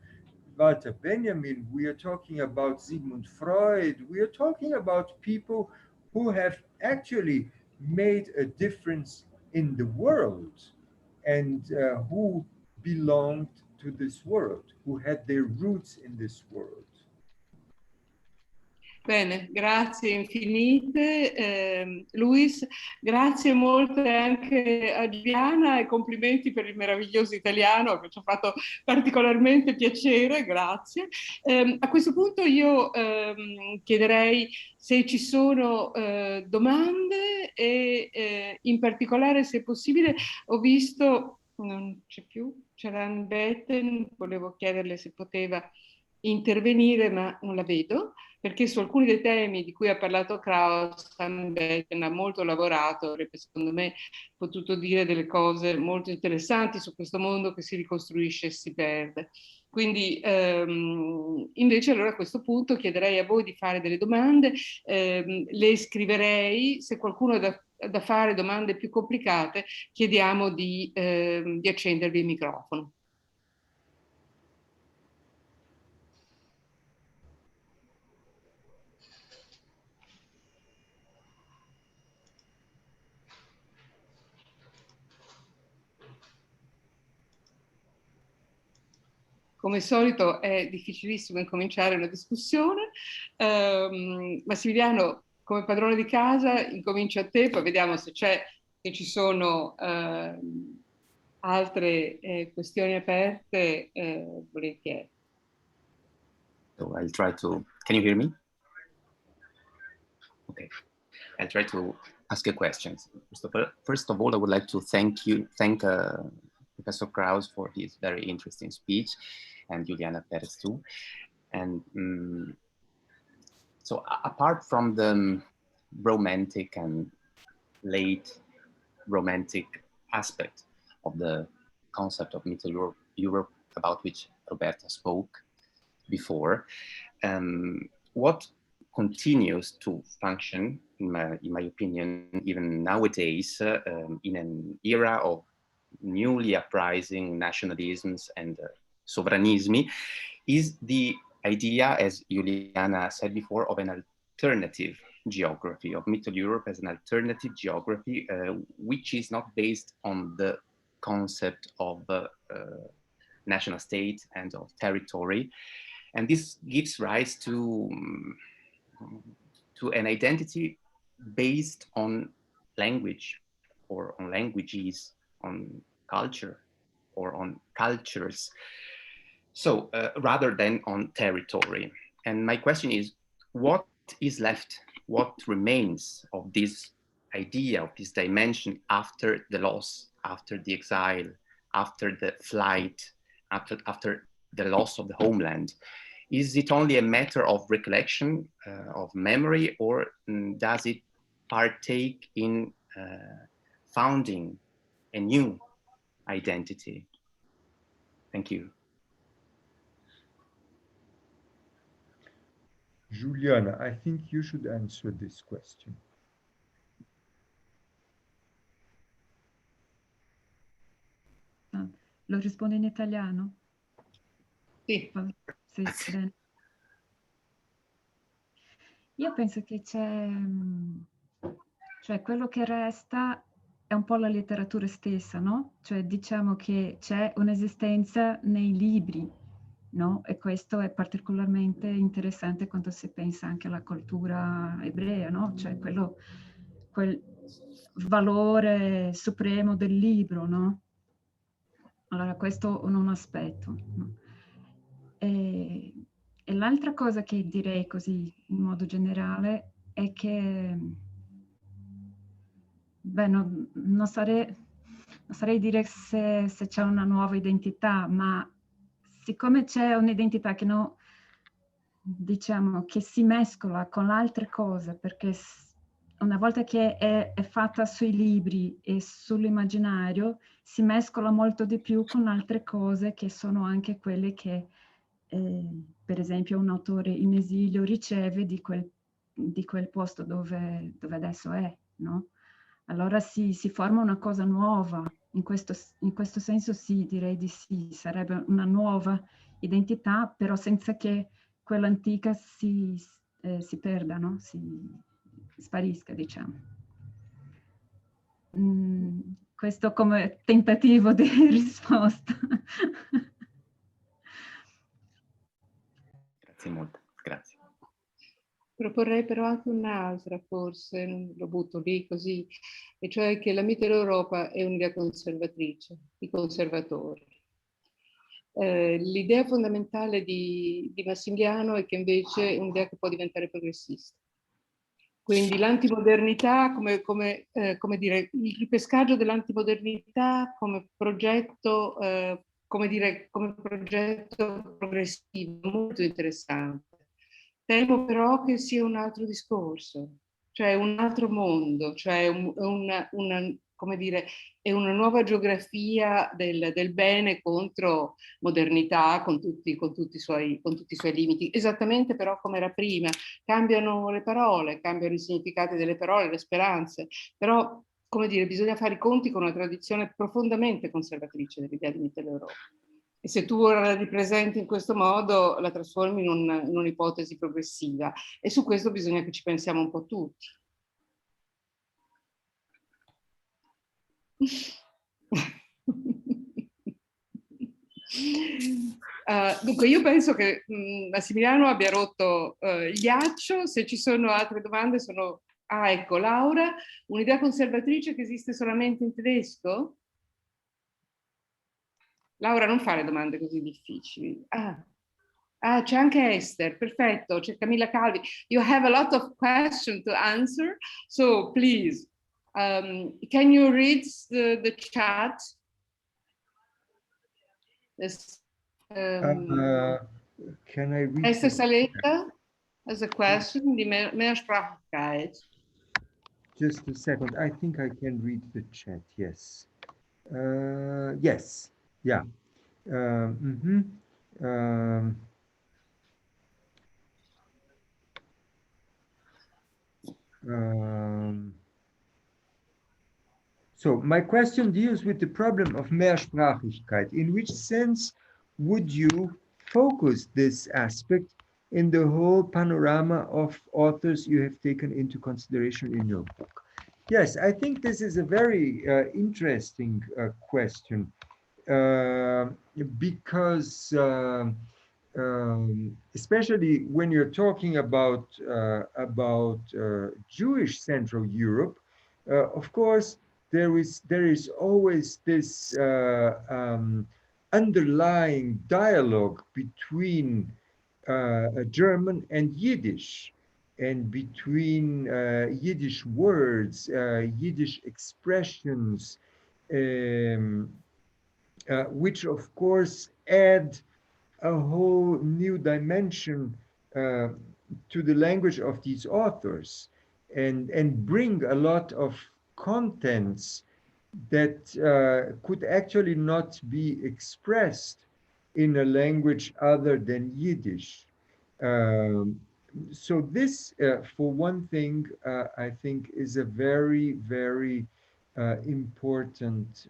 Walter Benjamin, we are talking about Sigmund Freud, we are talking about people who have actually made a difference in the world and who belonged to this world, who had their roots in this world. Bene, grazie infinite Luis, grazie molte anche a Giuliana e complimenti per il meraviglioso italiano che ci ha fatto particolarmente piacere, grazie. A questo punto io chiederei se ci sono domande e in particolare, se è possibile, ho visto, non c'è più, c'era Ann Betten, volevo chiederle se poteva intervenire ma non la vedo, perché su alcuni dei temi di cui ha parlato Krausz ha molto lavorato, avrebbe secondo me potuto dire delle cose molto interessanti su questo mondo che si ricostruisce e si perde. Quindi invece allora a questo punto chiederei a voi di fare delle domande, le scriverei, se qualcuno ha da fare domande più complicate chiediamo di accendervi il microfono. Come al solito è difficilissimo incominciare una discussione. Massimiliano, come padrone di casa, incomincio a te, poi vediamo se ci sono altre questioni aperte, volentieri. So I'll try to, can you hear me? Okay, I'll try to ask a question. First of all, I would like to thank Professor Krausz for his very interesting speech, and Juliana Perez too. And so apart from the romantic and late romantic aspect of the concept of Middle Europe about which Roberta spoke before, what continues to function, in my opinion, even nowadays, in an era of newly uprising nationalisms and sovranismi, is the idea, as Juliana said before, of an alternative geography, of Middle Europe as an alternative geography, which is not based on the concept of national state and of territory. And this gives rise to an identity based on language, or on languages, on culture, or on cultures. So rather than on territory. And my question is, what is left? What remains of this idea, of this dimension after the loss, after the exile, after the flight, after the loss of the homeland? Is it only a matter of recollection, of memory, or does it partake in founding a new identity? Thank you. Juliana, I think you should answer this question. Lo rispondo in italiano? Sì. Sì, bene. Io penso che cioè quello che resta è un po' la letteratura stessa, no? Cioè diciamo che c'è un'esistenza nei libri, no? E questo è particolarmente interessante quando si pensa anche alla cultura ebrea, no? Cioè quel valore supremo del libro, no? Allora questo è un aspetto, no? E l'altra cosa che direi così in modo generale è che, beh, non sarei dire se c'è una nuova identità, ma siccome c'è un'identità che diciamo che si mescola con altre cose, perché una volta che è fatta sui libri e sull'immaginario, si mescola molto di più con altre cose che sono anche quelle che per esempio un autore in esilio riceve di quel posto dove adesso è, no? Allora si forma una cosa nuova, in questo senso sì, direi di sì, sarebbe una nuova identità, però senza che quella antica si perda, no? Si sparisca, diciamo. Questo come tentativo di risposta. Grazie molto, grazie. Proporrei però anche un'altra, forse, lo butto lì così, e cioè che la Mitteleuropa è un'idea conservatrice, i conservatori. L'idea fondamentale di Massimiliano è che invece è un'idea che può diventare progressista. Quindi l'antimodernità come dire, il ripescaggio dell'antimodernità come progetto, come progetto progressivo, molto interessante. Temo però che sia un altro discorso, cioè un altro mondo, cioè come dire, è una nuova geografia del bene contro modernità, con tutti i suoi limiti. Esattamente però come era prima, cambiano le parole, cambiano i significati delle parole, le speranze, però come dire, bisogna fare i conti con una tradizione profondamente conservatrice dell'idea di Mitteleuropa. E se tu ora la ripresenti in questo modo, la trasformi in un'ipotesi progressiva. E su questo bisogna che ci pensiamo un po' tutti. Dunque, io penso che Massimiliano abbia rotto il ghiaccio. Se ci sono altre domande sono... Ah, ecco, Laura, un'idea conservatrice che esiste solamente in tedesco? Laura, non fare domande così difficili. C'è anche Esther, perfetto, c'è Camilla Calvi. You have a lot of questions to answer, so please, can you read the chat? Yes, can I read? Esther Saletta has a question, die Mehrsprachigkeit. Just a second, I think I can read the chat, yes. Yes, yeah. So my question deals with the problem of Mehrsprachigkeit. In which sense would you focus this aspect in the whole panorama of authors you have taken into consideration in your book? Yes, I think this is a very interesting question because especially when you're talking about Jewish Central Europe, of course, there is always this underlying dialogue between German and Yiddish, and between Yiddish words, Yiddish expressions, which of course add a whole new dimension to the language of these authors, and bring a lot of contents that could actually not be expressed in a language other than Yiddish. So this, for one thing, I think is a very, very important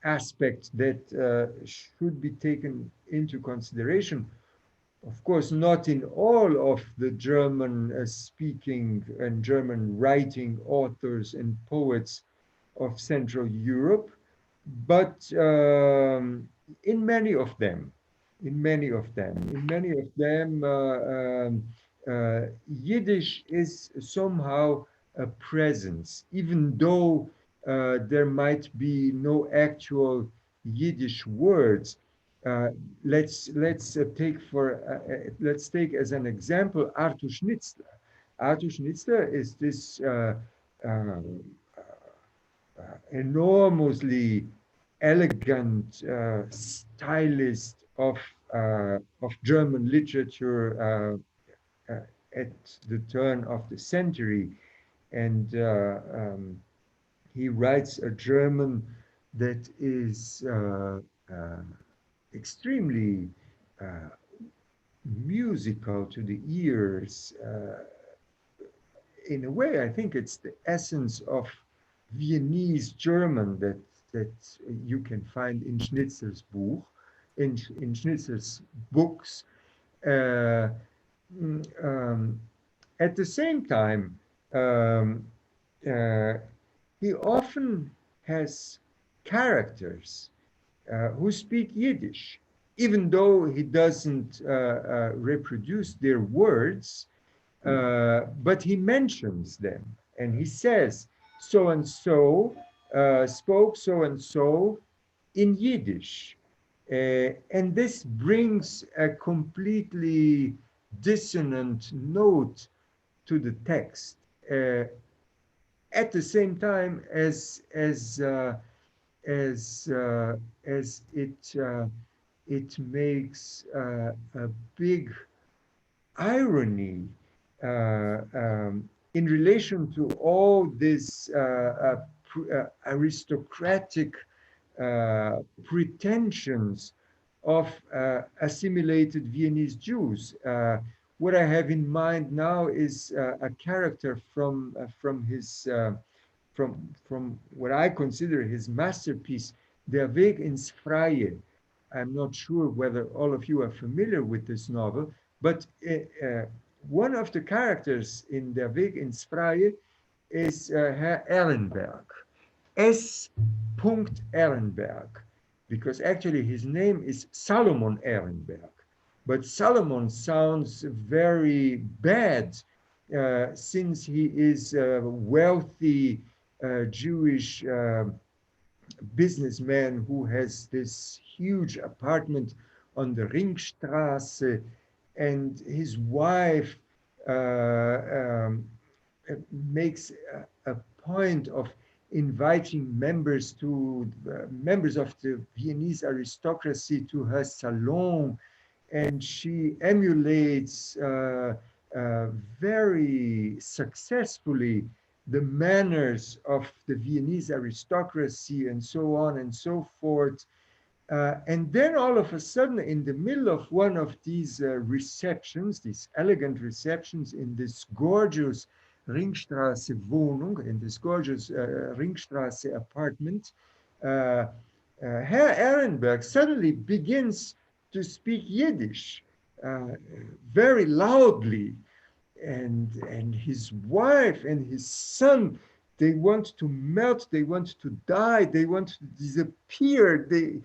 aspect that should be taken into consideration. Of course, not in all of the German speaking and German writing authors and poets of Central Europe, but in many of them, Yiddish is somehow a presence, even though there might be no actual Yiddish words. Let's take as an example Arthur Schnitzler. Arthur Schnitzler is this enormously elegant stylist of German literature at the turn of the century, and he writes a German that is extremely musical to the ears. In a way, I think it's the essence of Viennese German that you can find in Schnitzler's book, in Schnitzler's books. At the same time, he often has characters who speak Yiddish, even though he doesn't reproduce their words, but he mentions them, and he says, so and so spoke so and so in Yiddish. And this brings a completely dissonant note to the text. At the same time as it makes a big irony in relation to all this aristocratic pretensions of assimilated Viennese Jews. What I have in mind now is a character from what I consider his masterpiece, Der Weg ins Freie. I'm not sure whether all of you are familiar with this novel, but one of the characters in Der Weg ins Freie is Herr Ehrenberg, S. Ehrenberg, because actually his name is Salomon Ehrenberg. But Salomon sounds very bad since he is a wealthy Jewish businessman who has this huge apartment on the Ringstraße, and his wife makes a point of inviting members of the Viennese aristocracy to her salon, and she emulates very successfully the manners of the Viennese aristocracy, and so on and so forth. And then all of a sudden, in the middle of one of these receptions, these elegant receptions in this gorgeous Ringstraße Wohnung, in this gorgeous Ringstraße apartment, Herr Ehrenberg suddenly begins to speak Yiddish very loudly. And his wife and his son, they want to melt, they want to die, they want to disappear. They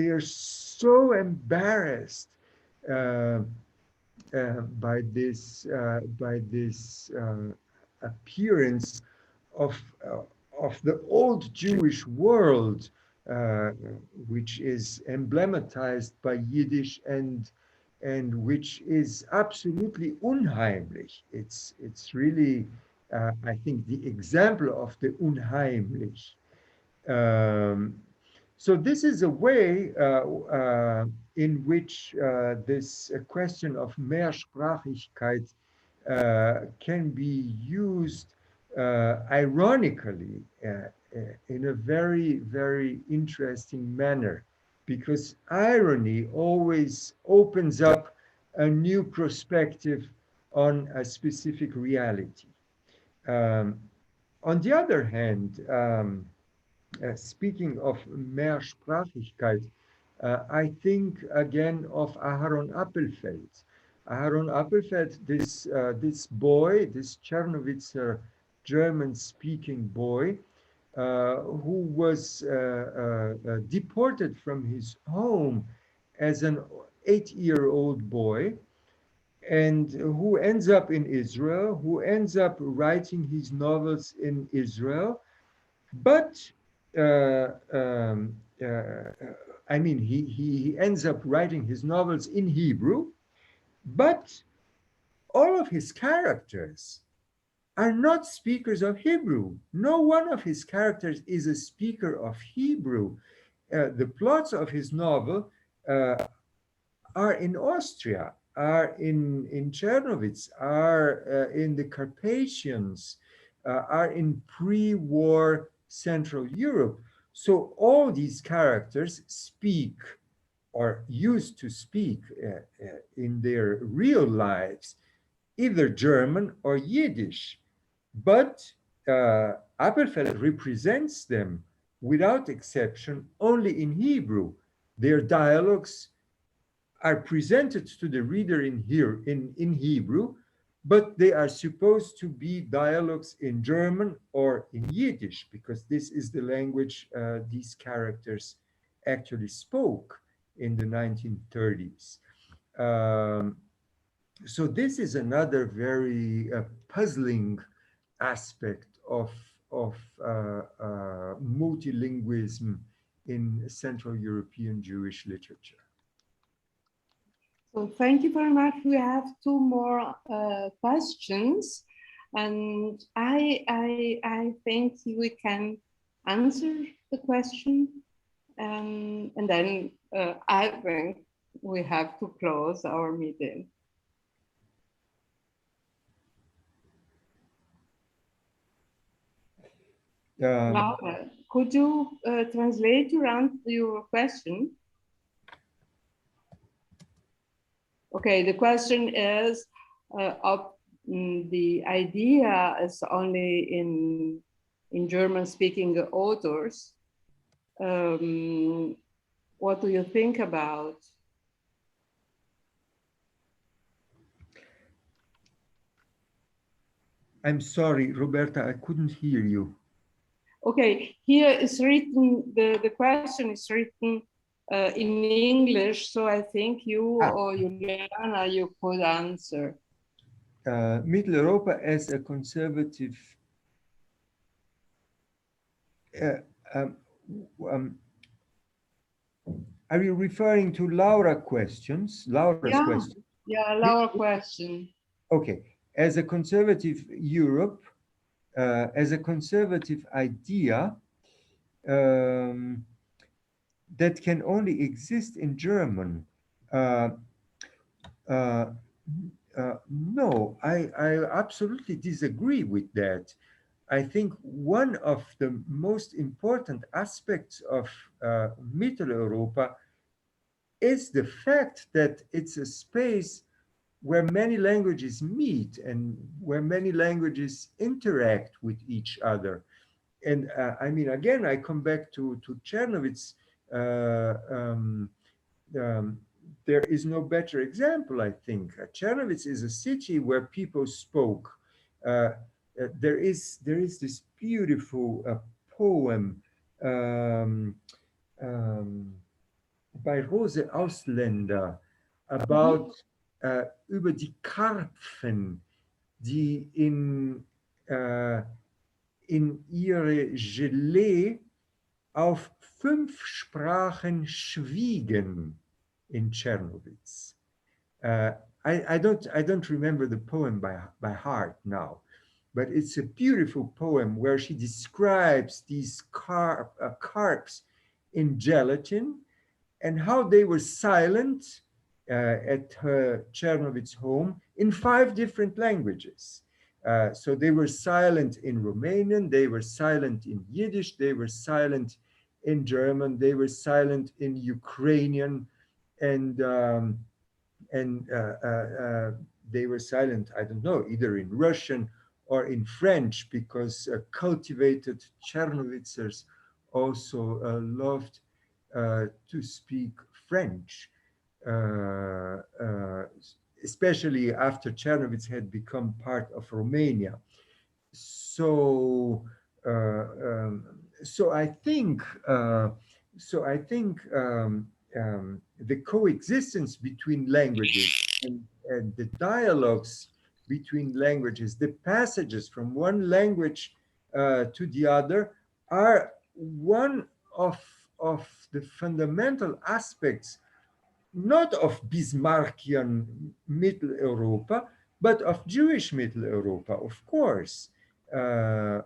are so embarrassed by this appearance of the old Jewish world, which is emblematized by Yiddish and which is absolutely unheimlich. It's really, I think, the example of the unheimlich. So this is a way in which this question of Mehrsprachigkeit can be used ironically, in a very, very interesting manner, because irony always opens up a new perspective on a specific reality. On the other hand, speaking of Mehrsprachigkeit, I think again of Aharon Appelfeld. Aharon Appelfeld, this boy, this Chernowitzer German-speaking boy, who was deported from his home as an 8-year-old boy, and who ends up in Israel, who ends up writing his novels in Israel, but I mean, he ends up writing his novels in Hebrew, but all of his characters are not speakers of Hebrew. No one of his characters is a speaker of Hebrew. The plots of his novel are in Austria, are in Czernowitz, are in the Carpathians, are in pre-war Central Europe. So all these characters speak or used to speak in their real lives either German or Yiddish, but Appelfeld represents them without exception only in Hebrew. Their dialogues are presented to the reader in Hebrew, but they are supposed to be dialogues in German or in Yiddish, because this is the language these characters actually spoke in the 1930s. So this is another very puzzling aspect of multilingualism in Central European Jewish literature. So thank you very much. We have two more questions, and I think we can answer the question, and then I think we have to close our meeting. Laura, could you translate your question? Okay, the question is the idea is only in German-speaking authors. What do you think about? I'm sorry, Roberta, I couldn't hear you. Okay, here is written, the question is written in English, so I think you or Juliana, you could answer. Mitteleuropa as a conservative are you referring to Laura's question? Yeah, Laura's question. Okay, as a conservative Europe, as a conservative idea that can only exist in German. No, I absolutely disagree with that. I think one of the most important aspects of Mitteleuropa is the fact that it's a space where many languages meet and where many languages interact with each other. And I mean, again, I come back to Czernowitz. There is no better example, I think. Czernowitz is a city where people spoke. There is this beautiful poem by Rose Ausländer about über die Karpfen, die in ihre Gelee auf 5 Sprachen schwiegen in Czernowitz. I don't remember the poem by heart now, but it's a beautiful poem where she describes these carps in gelatin and how they were silent at her Czernowitz home in 5 different languages. So they were silent in Romanian, they were silent in Yiddish, they were silent in German, they were silent in Ukrainian, and they were silent, I don't know, either in Russian or in French, because cultivated Chernovitzers also loved to speak French, especially after Czernowitz had become part of Romania. So, so I think the coexistence between languages and the dialogues between languages, the passages from one language to the other, are one of the fundamental aspects, not of Bismarckian Mitteleuropa, but of Jewish Mitteleuropa, of course. And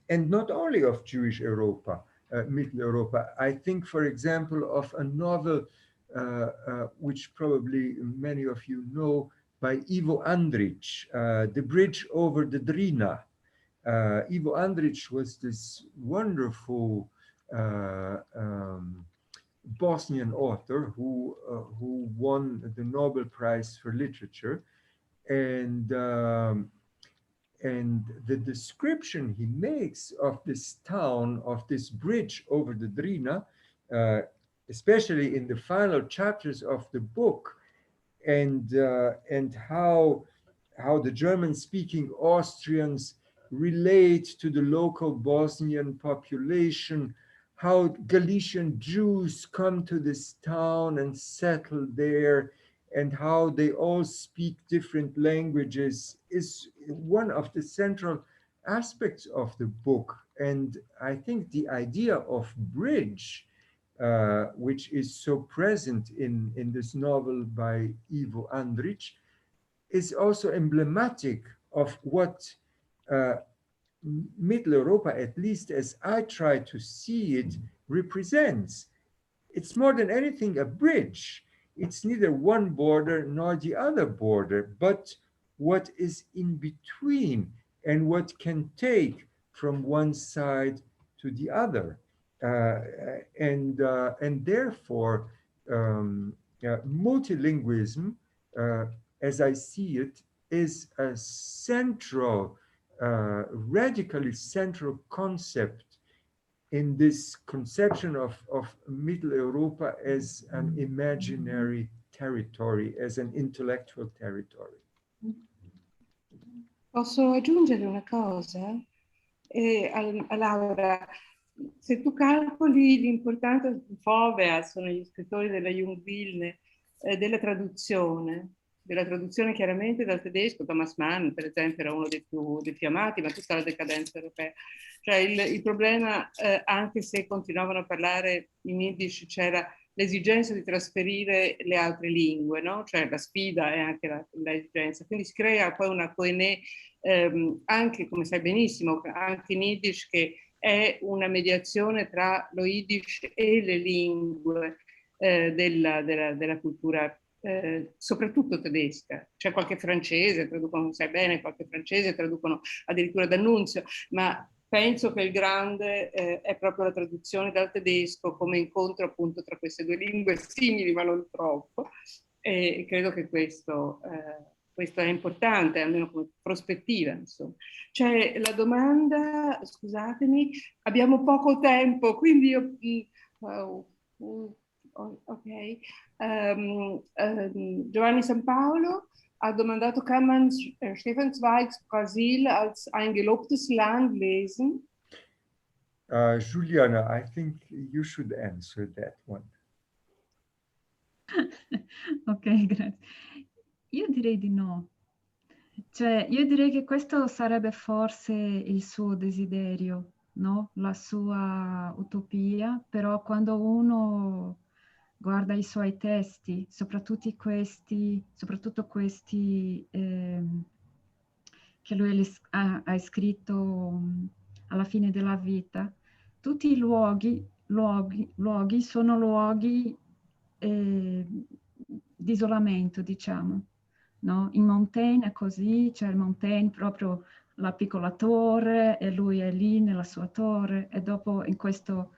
not only of Jewish Europa, Mitteleuropa. I think, for example, of a novel which probably many of you know, by Ivo Andrić, The Bridge over the Drina. Ivo Andrić was this wonderful Bosnian author who won the Nobel Prize for Literature, and the description he makes of this town, of this bridge over the Drina, especially in the final chapters of the book, and how the German-speaking Austrians relate to the local Bosnian population, how Galician Jews come to this town and settle there, and how they all speak different languages, is one of the central aspects of the book. And I think the idea of bridge, which is so present in this novel by Ivo Andrić, is also emblematic of what Mitteleuropa, at least as I try to see it, represents. It's more than anything a bridge. It's neither one border nor the other border, but what is in between and what can take from one side to the other. And therefore, multilingualism, as I see it, is a central, radically central concept in this conception of Mitteleuropa as an imaginary territory, as an intellectual territory. Posso aggiungere una cosa? Laura, se tu calcoli l'importanza, Fovea sono gli scrittori della Jungvilne, della traduzione chiaramente dal tedesco. Thomas Mann, per esempio, era uno dei più amati, ma tutta la decadenza europea. Cioè il problema, anche se continuavano a parlare in Yiddish, c'era l'esigenza di trasferire le altre lingue, no? Cioè la sfida è anche l'esigenza. Quindi si crea poi una coenè, anche, come sai benissimo, anche in Yiddish, che è una mediazione tra lo Yiddish e le lingue della cultura, soprattutto tedesca. C'è qualche francese, traducono, sai bene, qualche francese traducono addirittura D'Annunzio, ma penso che il grande è proprio la traduzione dal tedesco come incontro appunto tra queste due lingue simili ma non troppo, e credo che questo è importante, almeno come prospettiva, insomma. C'è la domanda, scusatemi, abbiamo poco tempo, quindi io... ok. Giovanni San Paolo ha domandato, kann man Stefan Zweigs Brasil als ein gelobtes Land lesen? Juliana, I think you should answer that one. Ok, grazie. Io direi di no. Cioè, io direi che questo sarebbe forse il suo desiderio, no? La sua utopia, però quando uno guarda i suoi testi, soprattutto questi che lui ha scritto alla fine della vita, tutti i luoghi sono luoghi di isolamento, diciamo. no? In Montaigne è così, c'è Montaigne proprio la piccola torre e lui è lì nella sua torre, e dopo in questo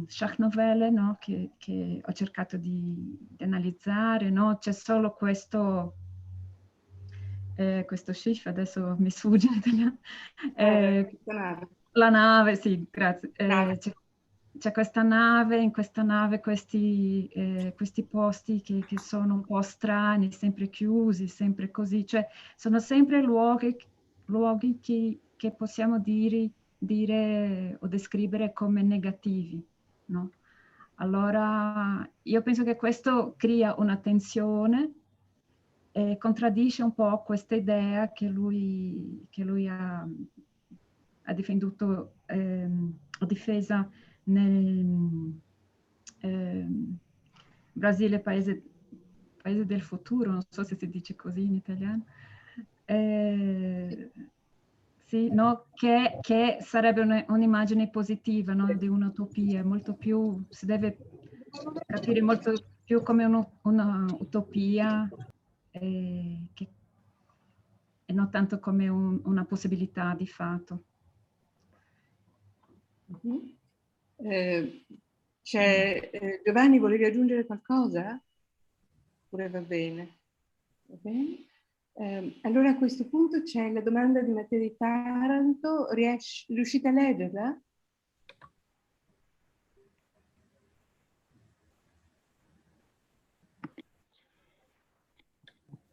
Schachnovelle, no? che ho cercato di analizzare, no? C'è solo questo Schiff, adesso mi sfugge in italiano. La nave, sì, grazie. C'è questa nave, in questa nave questi posti che sono un po' strani, sempre chiusi, sempre così, cioè sono sempre luoghi che possiamo dire o descrivere come negativi, no? Allora, io penso che questo crea una tensione e contraddice un po' questa idea che lui ha difesa nel Brasile, paese del futuro, non so se si dice così in italiano. Sì, no? Che sarebbe un'immagine positiva, no? Di un'utopia, molto più, si deve capire molto più come una utopia e non tanto come una possibilità di fatto. Giovanni, volevi aggiungere qualcosa? Oppure va bene? Va bene? Allora a questo punto c'è la domanda di Matteo di Taranto. Riuscite a leggerla?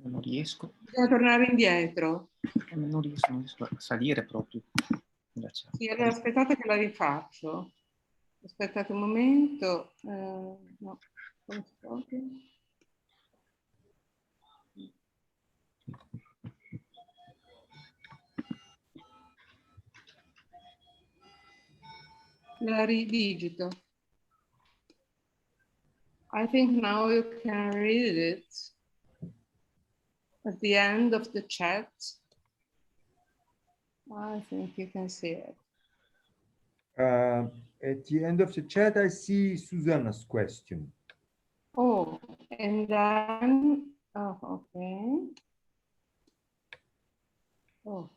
Non riesco. Bisogna tornare indietro. Non riesco a salire proprio. Sì, allora aspettate che la rifaccio. Aspettate un momento. No, come si proprio? La ridigito. I think now you can read it at the end of the chat. I think you can see it. At the end of the chat, I see Susanna's question. Oh, and then, oh, okay. Oh.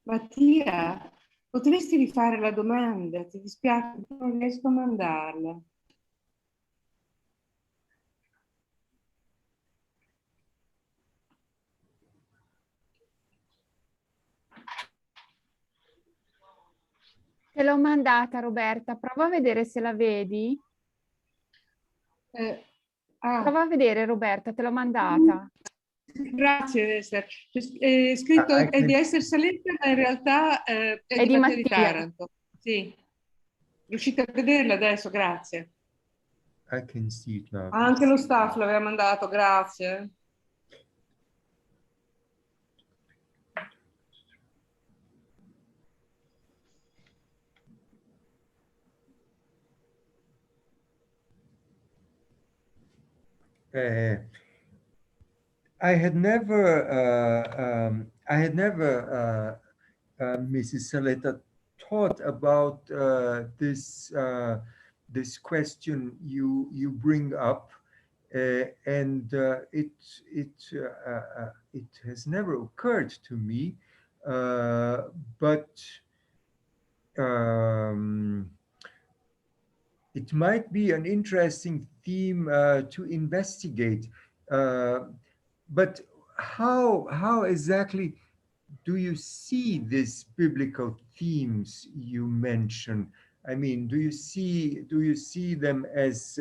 Mattia, potresti rifare la domanda? Ti dispiace, non riesco a mandarla. Te l'ho mandata, Roberta. Prova a vedere se la vedi. Prova a vedere, Roberta, te l'ho mandata. Grazie, Esther. È scritto è di Esther Saletta, ma in realtà è di Matteo di Taranto. Sì. Riuscite a vederla adesso? Grazie. I can see it now. Anche lo staff l'aveva mandato, grazie. I had never, Mrs. Saletta, thought about this question you bring up, and it has never occurred to me, but it might be an interesting theme to investigate. But how exactly do you see these biblical themes you mention? I mean, do you see them as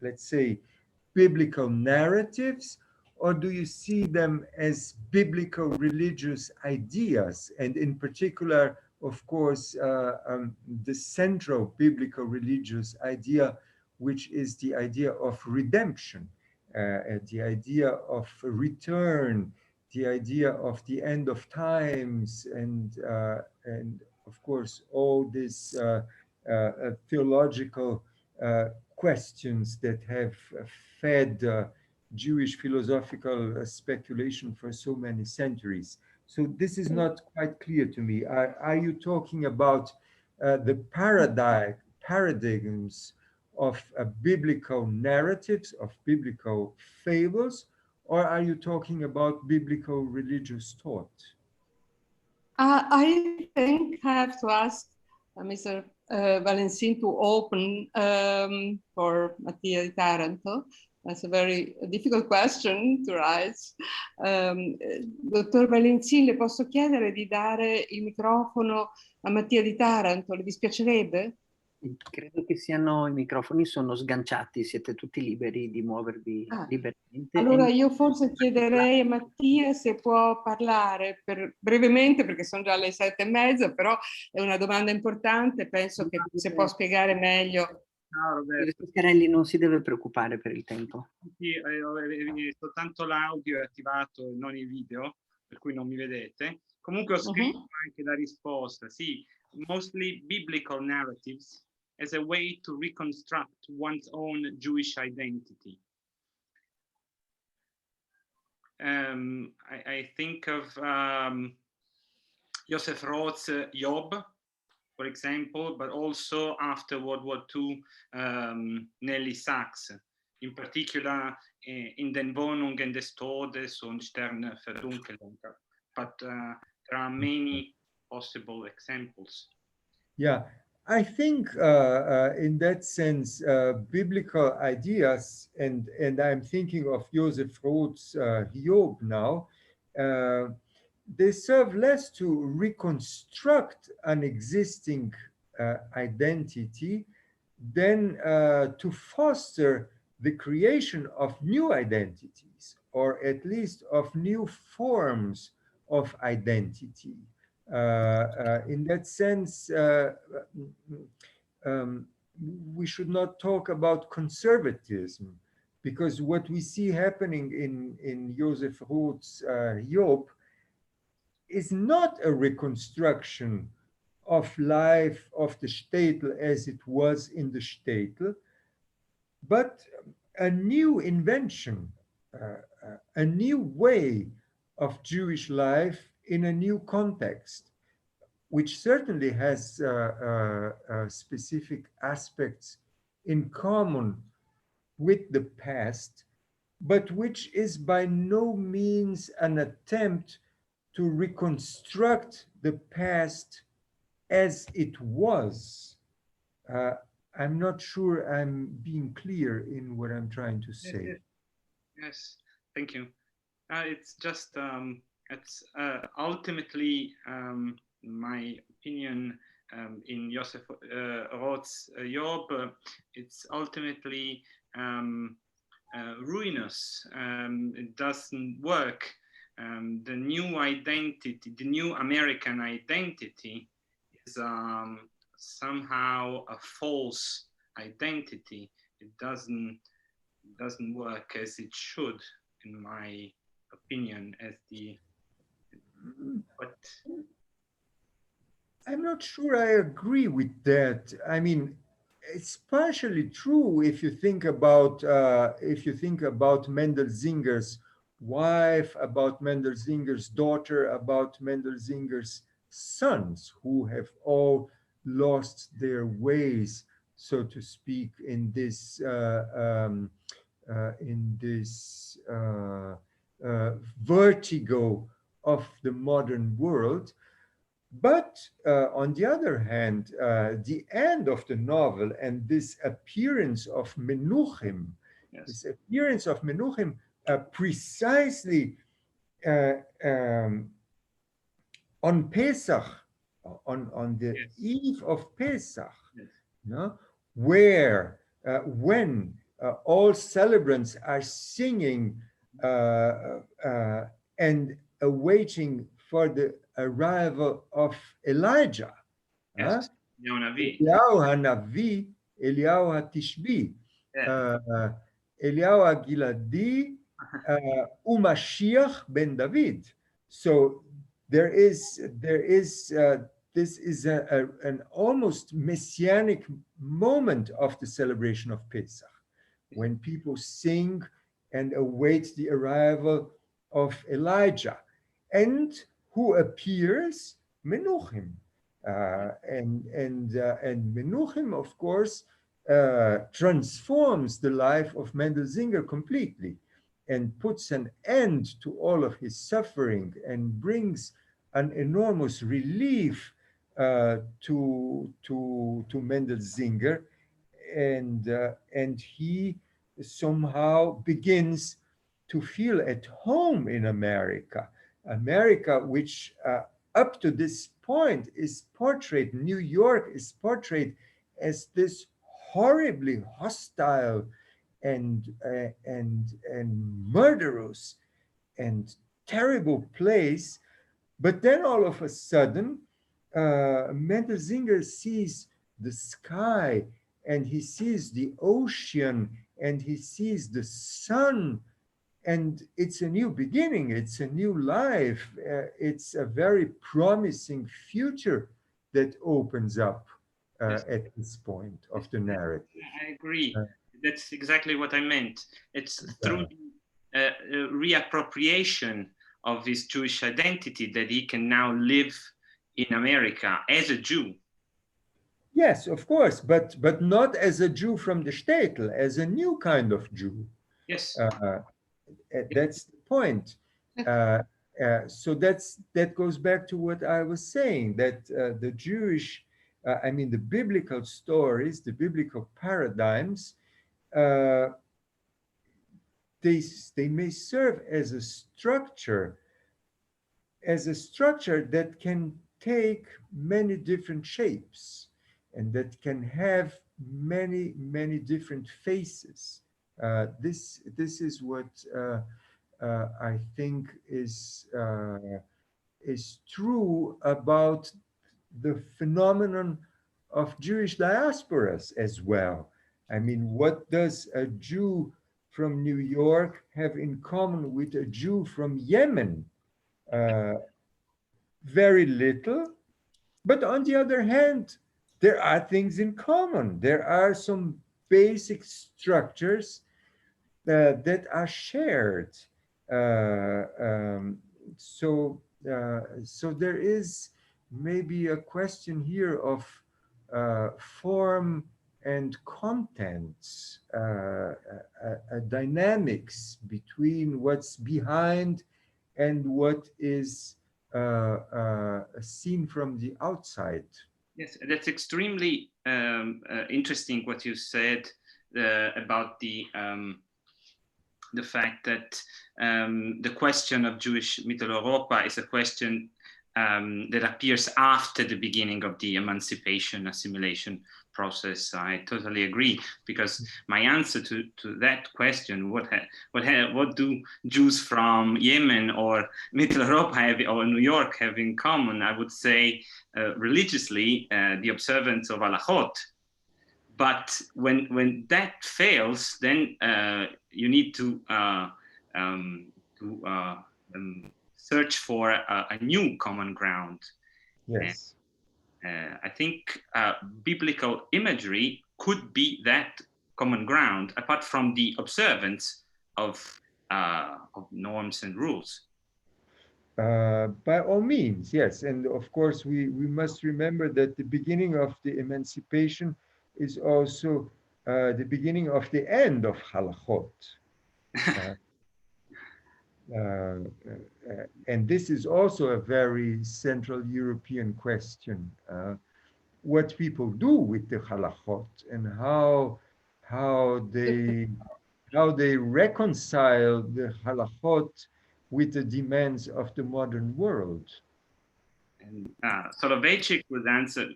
let's say biblical narratives, or do you see them as biblical religious ideas? And in particular, of course, the central biblical religious idea, which is the idea of redemption, the idea of return, the idea of the end of times, and of course all these theological questions that have fed Jewish philosophical speculation for so many centuries. So this is not quite clear to me. Are you talking about the paradigms of biblical narratives, of biblical fables, or are you talking about biblical religious thought? I think I have to ask Mr. Valencin to open for Mattia di Taranto. That's a very difficult question to raise. Dottor Valencin, le posso chiedere di dare il microfono a Mattia di Taranto? Le dispiacerebbe? Credo che siano, i microfoni sono sganciati, siete tutti liberi di muovervi liberamente. Allora io forse chiederei a Mattia se può parlare brevemente, perché sono già le 7:30, però è una domanda importante, penso che se può spiegare meglio. Ciao Roberto. Carelli non si deve preoccupare per il tempo. Sì, soltanto l'audio è attivato, non il video, per cui non mi vedete. Comunque ho scritto anche la risposta. Sì, mostly biblical narratives as a way to reconstruct one's own Jewish identity. I think of Joseph Roth's Job, for example, but also after World War II, Nelly Sachs, in particular in den Wohnungen des Todes und Sternverdunkelung. But there are many possible examples. Yeah, I think in that sense, biblical ideas, and I'm thinking of Joseph Roth's Job now, they serve less to reconstruct an existing identity than to foster the creation of new identities, or at least of new forms of identity. In that sense, we should not talk about conservatism, because what we see happening in Joseph Roth's Job is not a reconstruction of life of the shtetl as it was in the shtetl, but a new invention, a new way of Jewish life in a new context, which certainly has specific aspects in common with the past, but which is by no means an attempt to reconstruct the past as it was. I'm not sure I'm being clear in what I'm trying to say. Yes, thank you. It's just, it's ultimately, my opinion in Joseph Roth's Job, it's ultimately ruinous. It doesn't work. The new identity, the new American identity is somehow a false identity. It doesn't work as it should, in my opinion, as the but I'm not sure I agree with that. I mean, it's partially true if you think about Mendel Zinger's wife, about Mendel Zinger's daughter, about Mendel Zinger's sons, who have all lost their ways, so to speak, in this vertigo of the modern world. But on the other hand, the end of the novel and this appearance of Menuchim, yes, precisely on Pesach, on the yes, eve of Pesach, yes, no? Where when all celebrants are singing and awaiting for the arrival of Elijah. Yes, Eliyahu Hanavi, Eliyahu HaTishbi, Eliyahu HaGiladi, Umashiach ben David. So this is an almost messianic moment of the celebration of Pesach, when people sing and await the arrival of Elijah, and who appears? Menuchim. And Menuchim, of course, transforms the life of Mendel Singer completely and puts an end to all of his suffering and brings an enormous relief to Mendel Singer, and he somehow begins to feel at home in America. America, which up to this point is portrayed, New York is portrayed as this horribly hostile and murderous and terrible place. But then all of a sudden, Mendel Singer sees the sky, and he sees the ocean, and he sees the sun, and it's a new beginning, it's a new life, it's a very promising future that opens up at this point of the narrative. I agree. That's exactly what I meant. It's through the reappropriation of his Jewish identity that he can now live in America as a Jew. Yes, of course, but not as a Jew from the shtetl, as a new kind of Jew. Yes. That's the point. So that goes back to what I was saying, that the Jewish, I mean, the biblical stories, the biblical paradigms, they may serve as a structure that can take many different shapes and that can have many, many different faces. This is what I think is true about the phenomenon of Jewish diasporas as well. I mean, what does a Jew from New York have in common with a Jew from Yemen? Very little, but on the other hand, there are things in common. There are some basic structures that are shared. So there is maybe a question here of form and contents, a dynamics between what's behind and what is seen from the outside. Yes, that's extremely interesting what you said about the fact that the question of Jewish Mitteleuropa is a question that appears after the beginning of the emancipation assimilation process. I totally agree, because my answer to that question, what do Jews from Yemen or Mitteleuropa have, or New York have in common? I would say religiously the observance of halachot. But when that fails, then you need to search for a new common ground. Yes. I think biblical imagery could be that common ground, apart from the observance of norms and rules. By all means, yes. And of course, we must remember that the beginning of the emancipation is also the beginning of the end of halachot. And this is also a very Central European question. What people do with the halachot and how they reconcile the halachot with the demands of the modern world. And Soloveitchik would answer,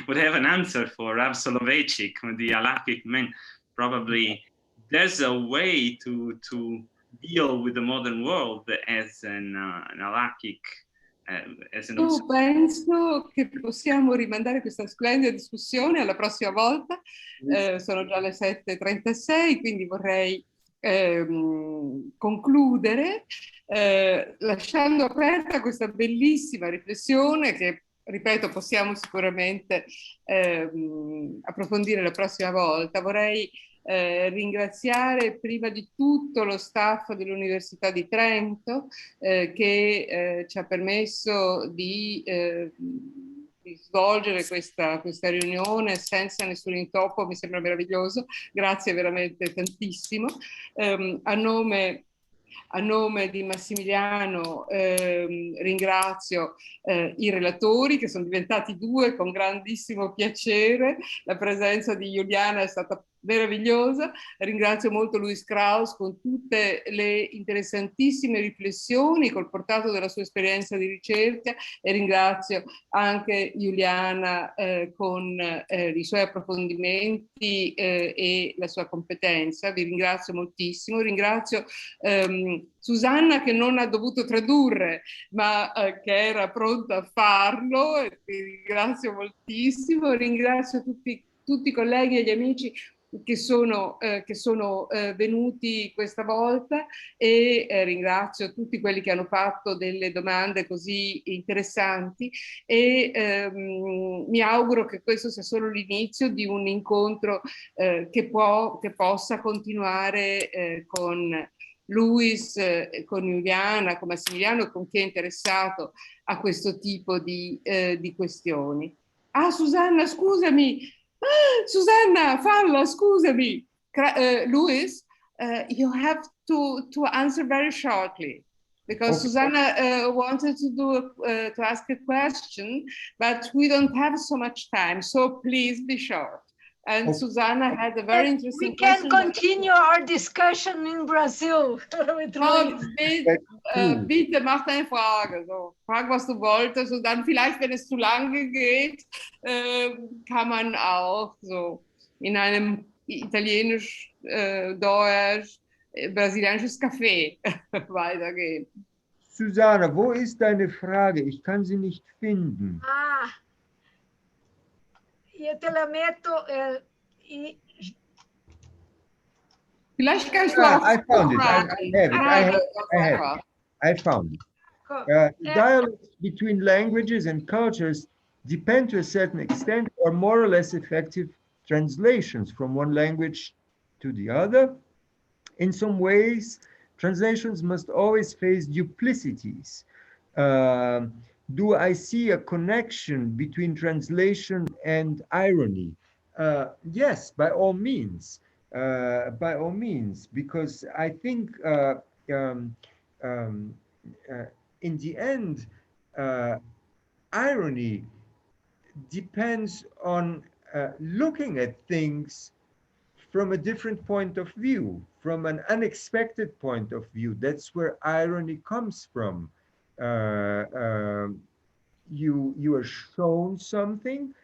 would have an answer for Rav Soloveitchik, the halakhic man. Probably there's a way to deal with the modern world as an halakhic. Io penso che possiamo rimandare questa splendida discussione alla prossima volta. Sono già le 7:36, quindi vorrei concludere lasciando aperta questa bellissima riflessione che, ripeto, possiamo sicuramente approfondire la prossima volta. Vorrei ringraziare prima di tutto lo staff dell'Università di Trento che ci ha permesso di svolgere questa riunione senza nessun intoppo, mi sembra meraviglioso, grazie veramente tantissimo. A nome di Massimiliano ringrazio i relatori, che sono diventati 2 con grandissimo piacere. La presenza di Juliana è stata meravigliosa. Ringrazio molto Luis Krausz con tutte le interessantissime riflessioni col portato della sua esperienza di ricerca, e ringrazio anche Juliana con i suoi approfondimenti e la sua competenza. Vi ringrazio moltissimo. Ringrazio Susanna, che non ha dovuto tradurre, ma che era pronta a farlo, e vi ringrazio moltissimo. Ringrazio tutti i colleghi e gli amici che sono venuti questa volta, e ringrazio tutti quelli che hanno fatto delle domande così interessanti, e mi auguro che questo sia solo l'inizio di un incontro che possa continuare con Luis, con Juliana, con Massimiliano e con chi è interessato a questo tipo di questioni. Ah, Susanna, scusami! Susanna, falla, scusami. Luis, you have to answer very shortly, because okay. Susanna wanted to ask a question, but we don't have so much time, so please be short. And okay. Susanna had a very interesting question. We can continue our discussion in Brazil. Bitte, mach deine Frage. So, frag, was du wolltest, und dann vielleicht, wenn es zu lange geht, kann man auch so in einem italienisch, deutsch, brasilianisches Café weitergehen. Susanna, wo ist deine Frage? Ich kann sie nicht finden. Io te la metto. Vielleicht kannst du I found it. I found it. Dialogues between languages and cultures depend to a certain extent on more or less effective translations from one language to the other. In some ways, translations must always face duplicities. Do I see a connection between translation and irony? Yes, by all means. Because I think in the end, irony depends on looking at things from a different point of view, from an unexpected point of view. That's where irony comes from. You are shown something,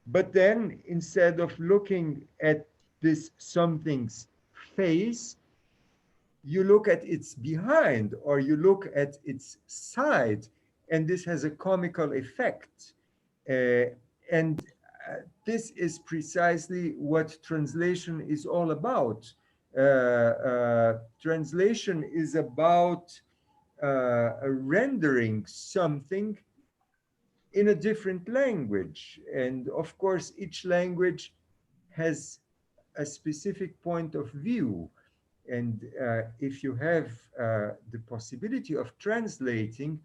but then instead of looking at this something's face, you look at its behind, or you look at its side, and this has a comical effect. This is precisely what translation is all about. Translation is about rendering something in a different language. And of course, each language has a specific point of view. And if you have the possibility of translating,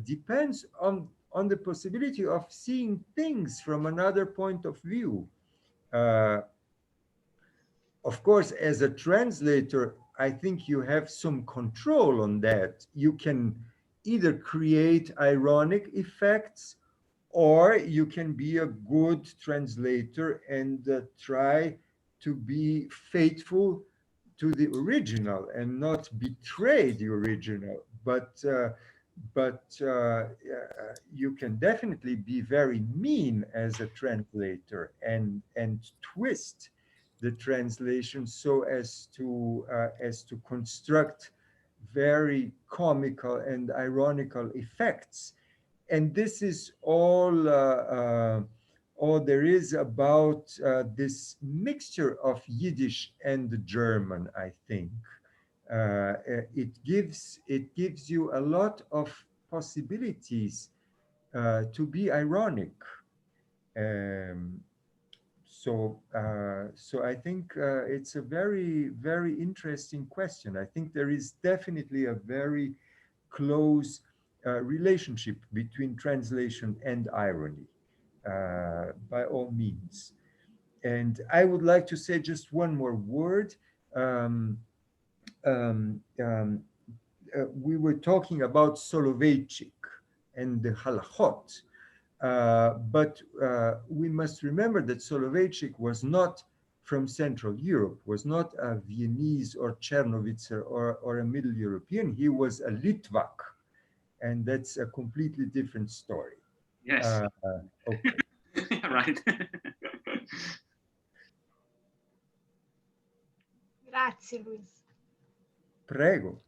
depends on the possibility of seeing things from another point of view. Of course, as a translator, I think you have some control on that. You can either create ironic effects, or you can be a good translator and try to be faithful to the original and not betray the original. But you can definitely be very mean as a translator and twist the translation so as to construct very comical and ironical effects. And this is all there is about this mixture of Yiddish and German, I think. It gives you a lot of possibilities to be ironic. So I think it's a very, very interesting question. I think there is definitely a very close relationship between translation and irony. by all means. And I would like to say just one more word. We were talking about Soloveitchik and the halachot, but we must remember that Soloveitchik was not from Central Europe, was not a Viennese or Chernowitzer or a Middle European. He was a Litvak, and that's a completely different story. Yes. Okay. Right. Grazie, Luis. Prego.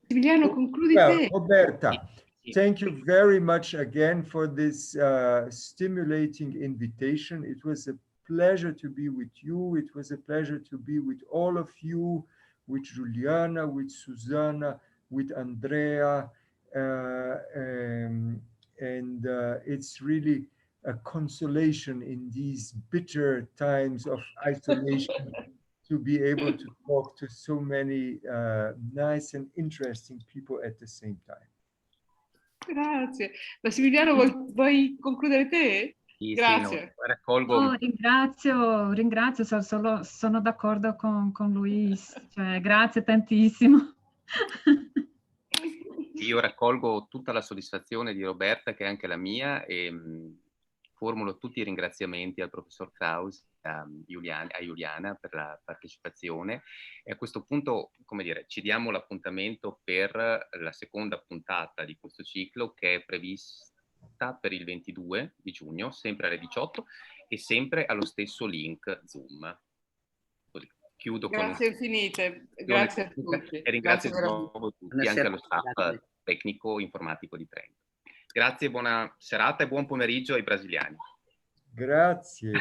Massimiliano, concludi Well, te. Roberta, thank you very much again for this stimulating invitation. It was a pleasure to be with you. It was a pleasure to be with all of you, with Juliana, with Susanna, with Andrea. It's really a consolation in these bitter times of isolation to be able to talk to so many nice and interesting people at the same time. Grazie. Massimiliano, vuoi concludere te? Sì, Grazie. sì, no, raccolgo. No, ringrazio, sono d'accordo con Luis, cioè, grazie tantissimo. Io raccolgo tutta la soddisfazione di Roberta, che è anche la mia, e formulo tutti i ringraziamenti al professor Krausz, a Juliana per la partecipazione. E a questo punto, come dire, ci diamo l'appuntamento per la seconda puntata di questo ciclo, che è prevista per il 22 di giugno, sempre alle 18 e sempre allo stesso link Zoom. Così, chiudo Grazie infinite, grazie a tutti. E ringrazio di nuovo tutti, anche allo staff tecnico informatico di Trento. Grazie, buona serata e buon pomeriggio ai brasiliani. Grazie.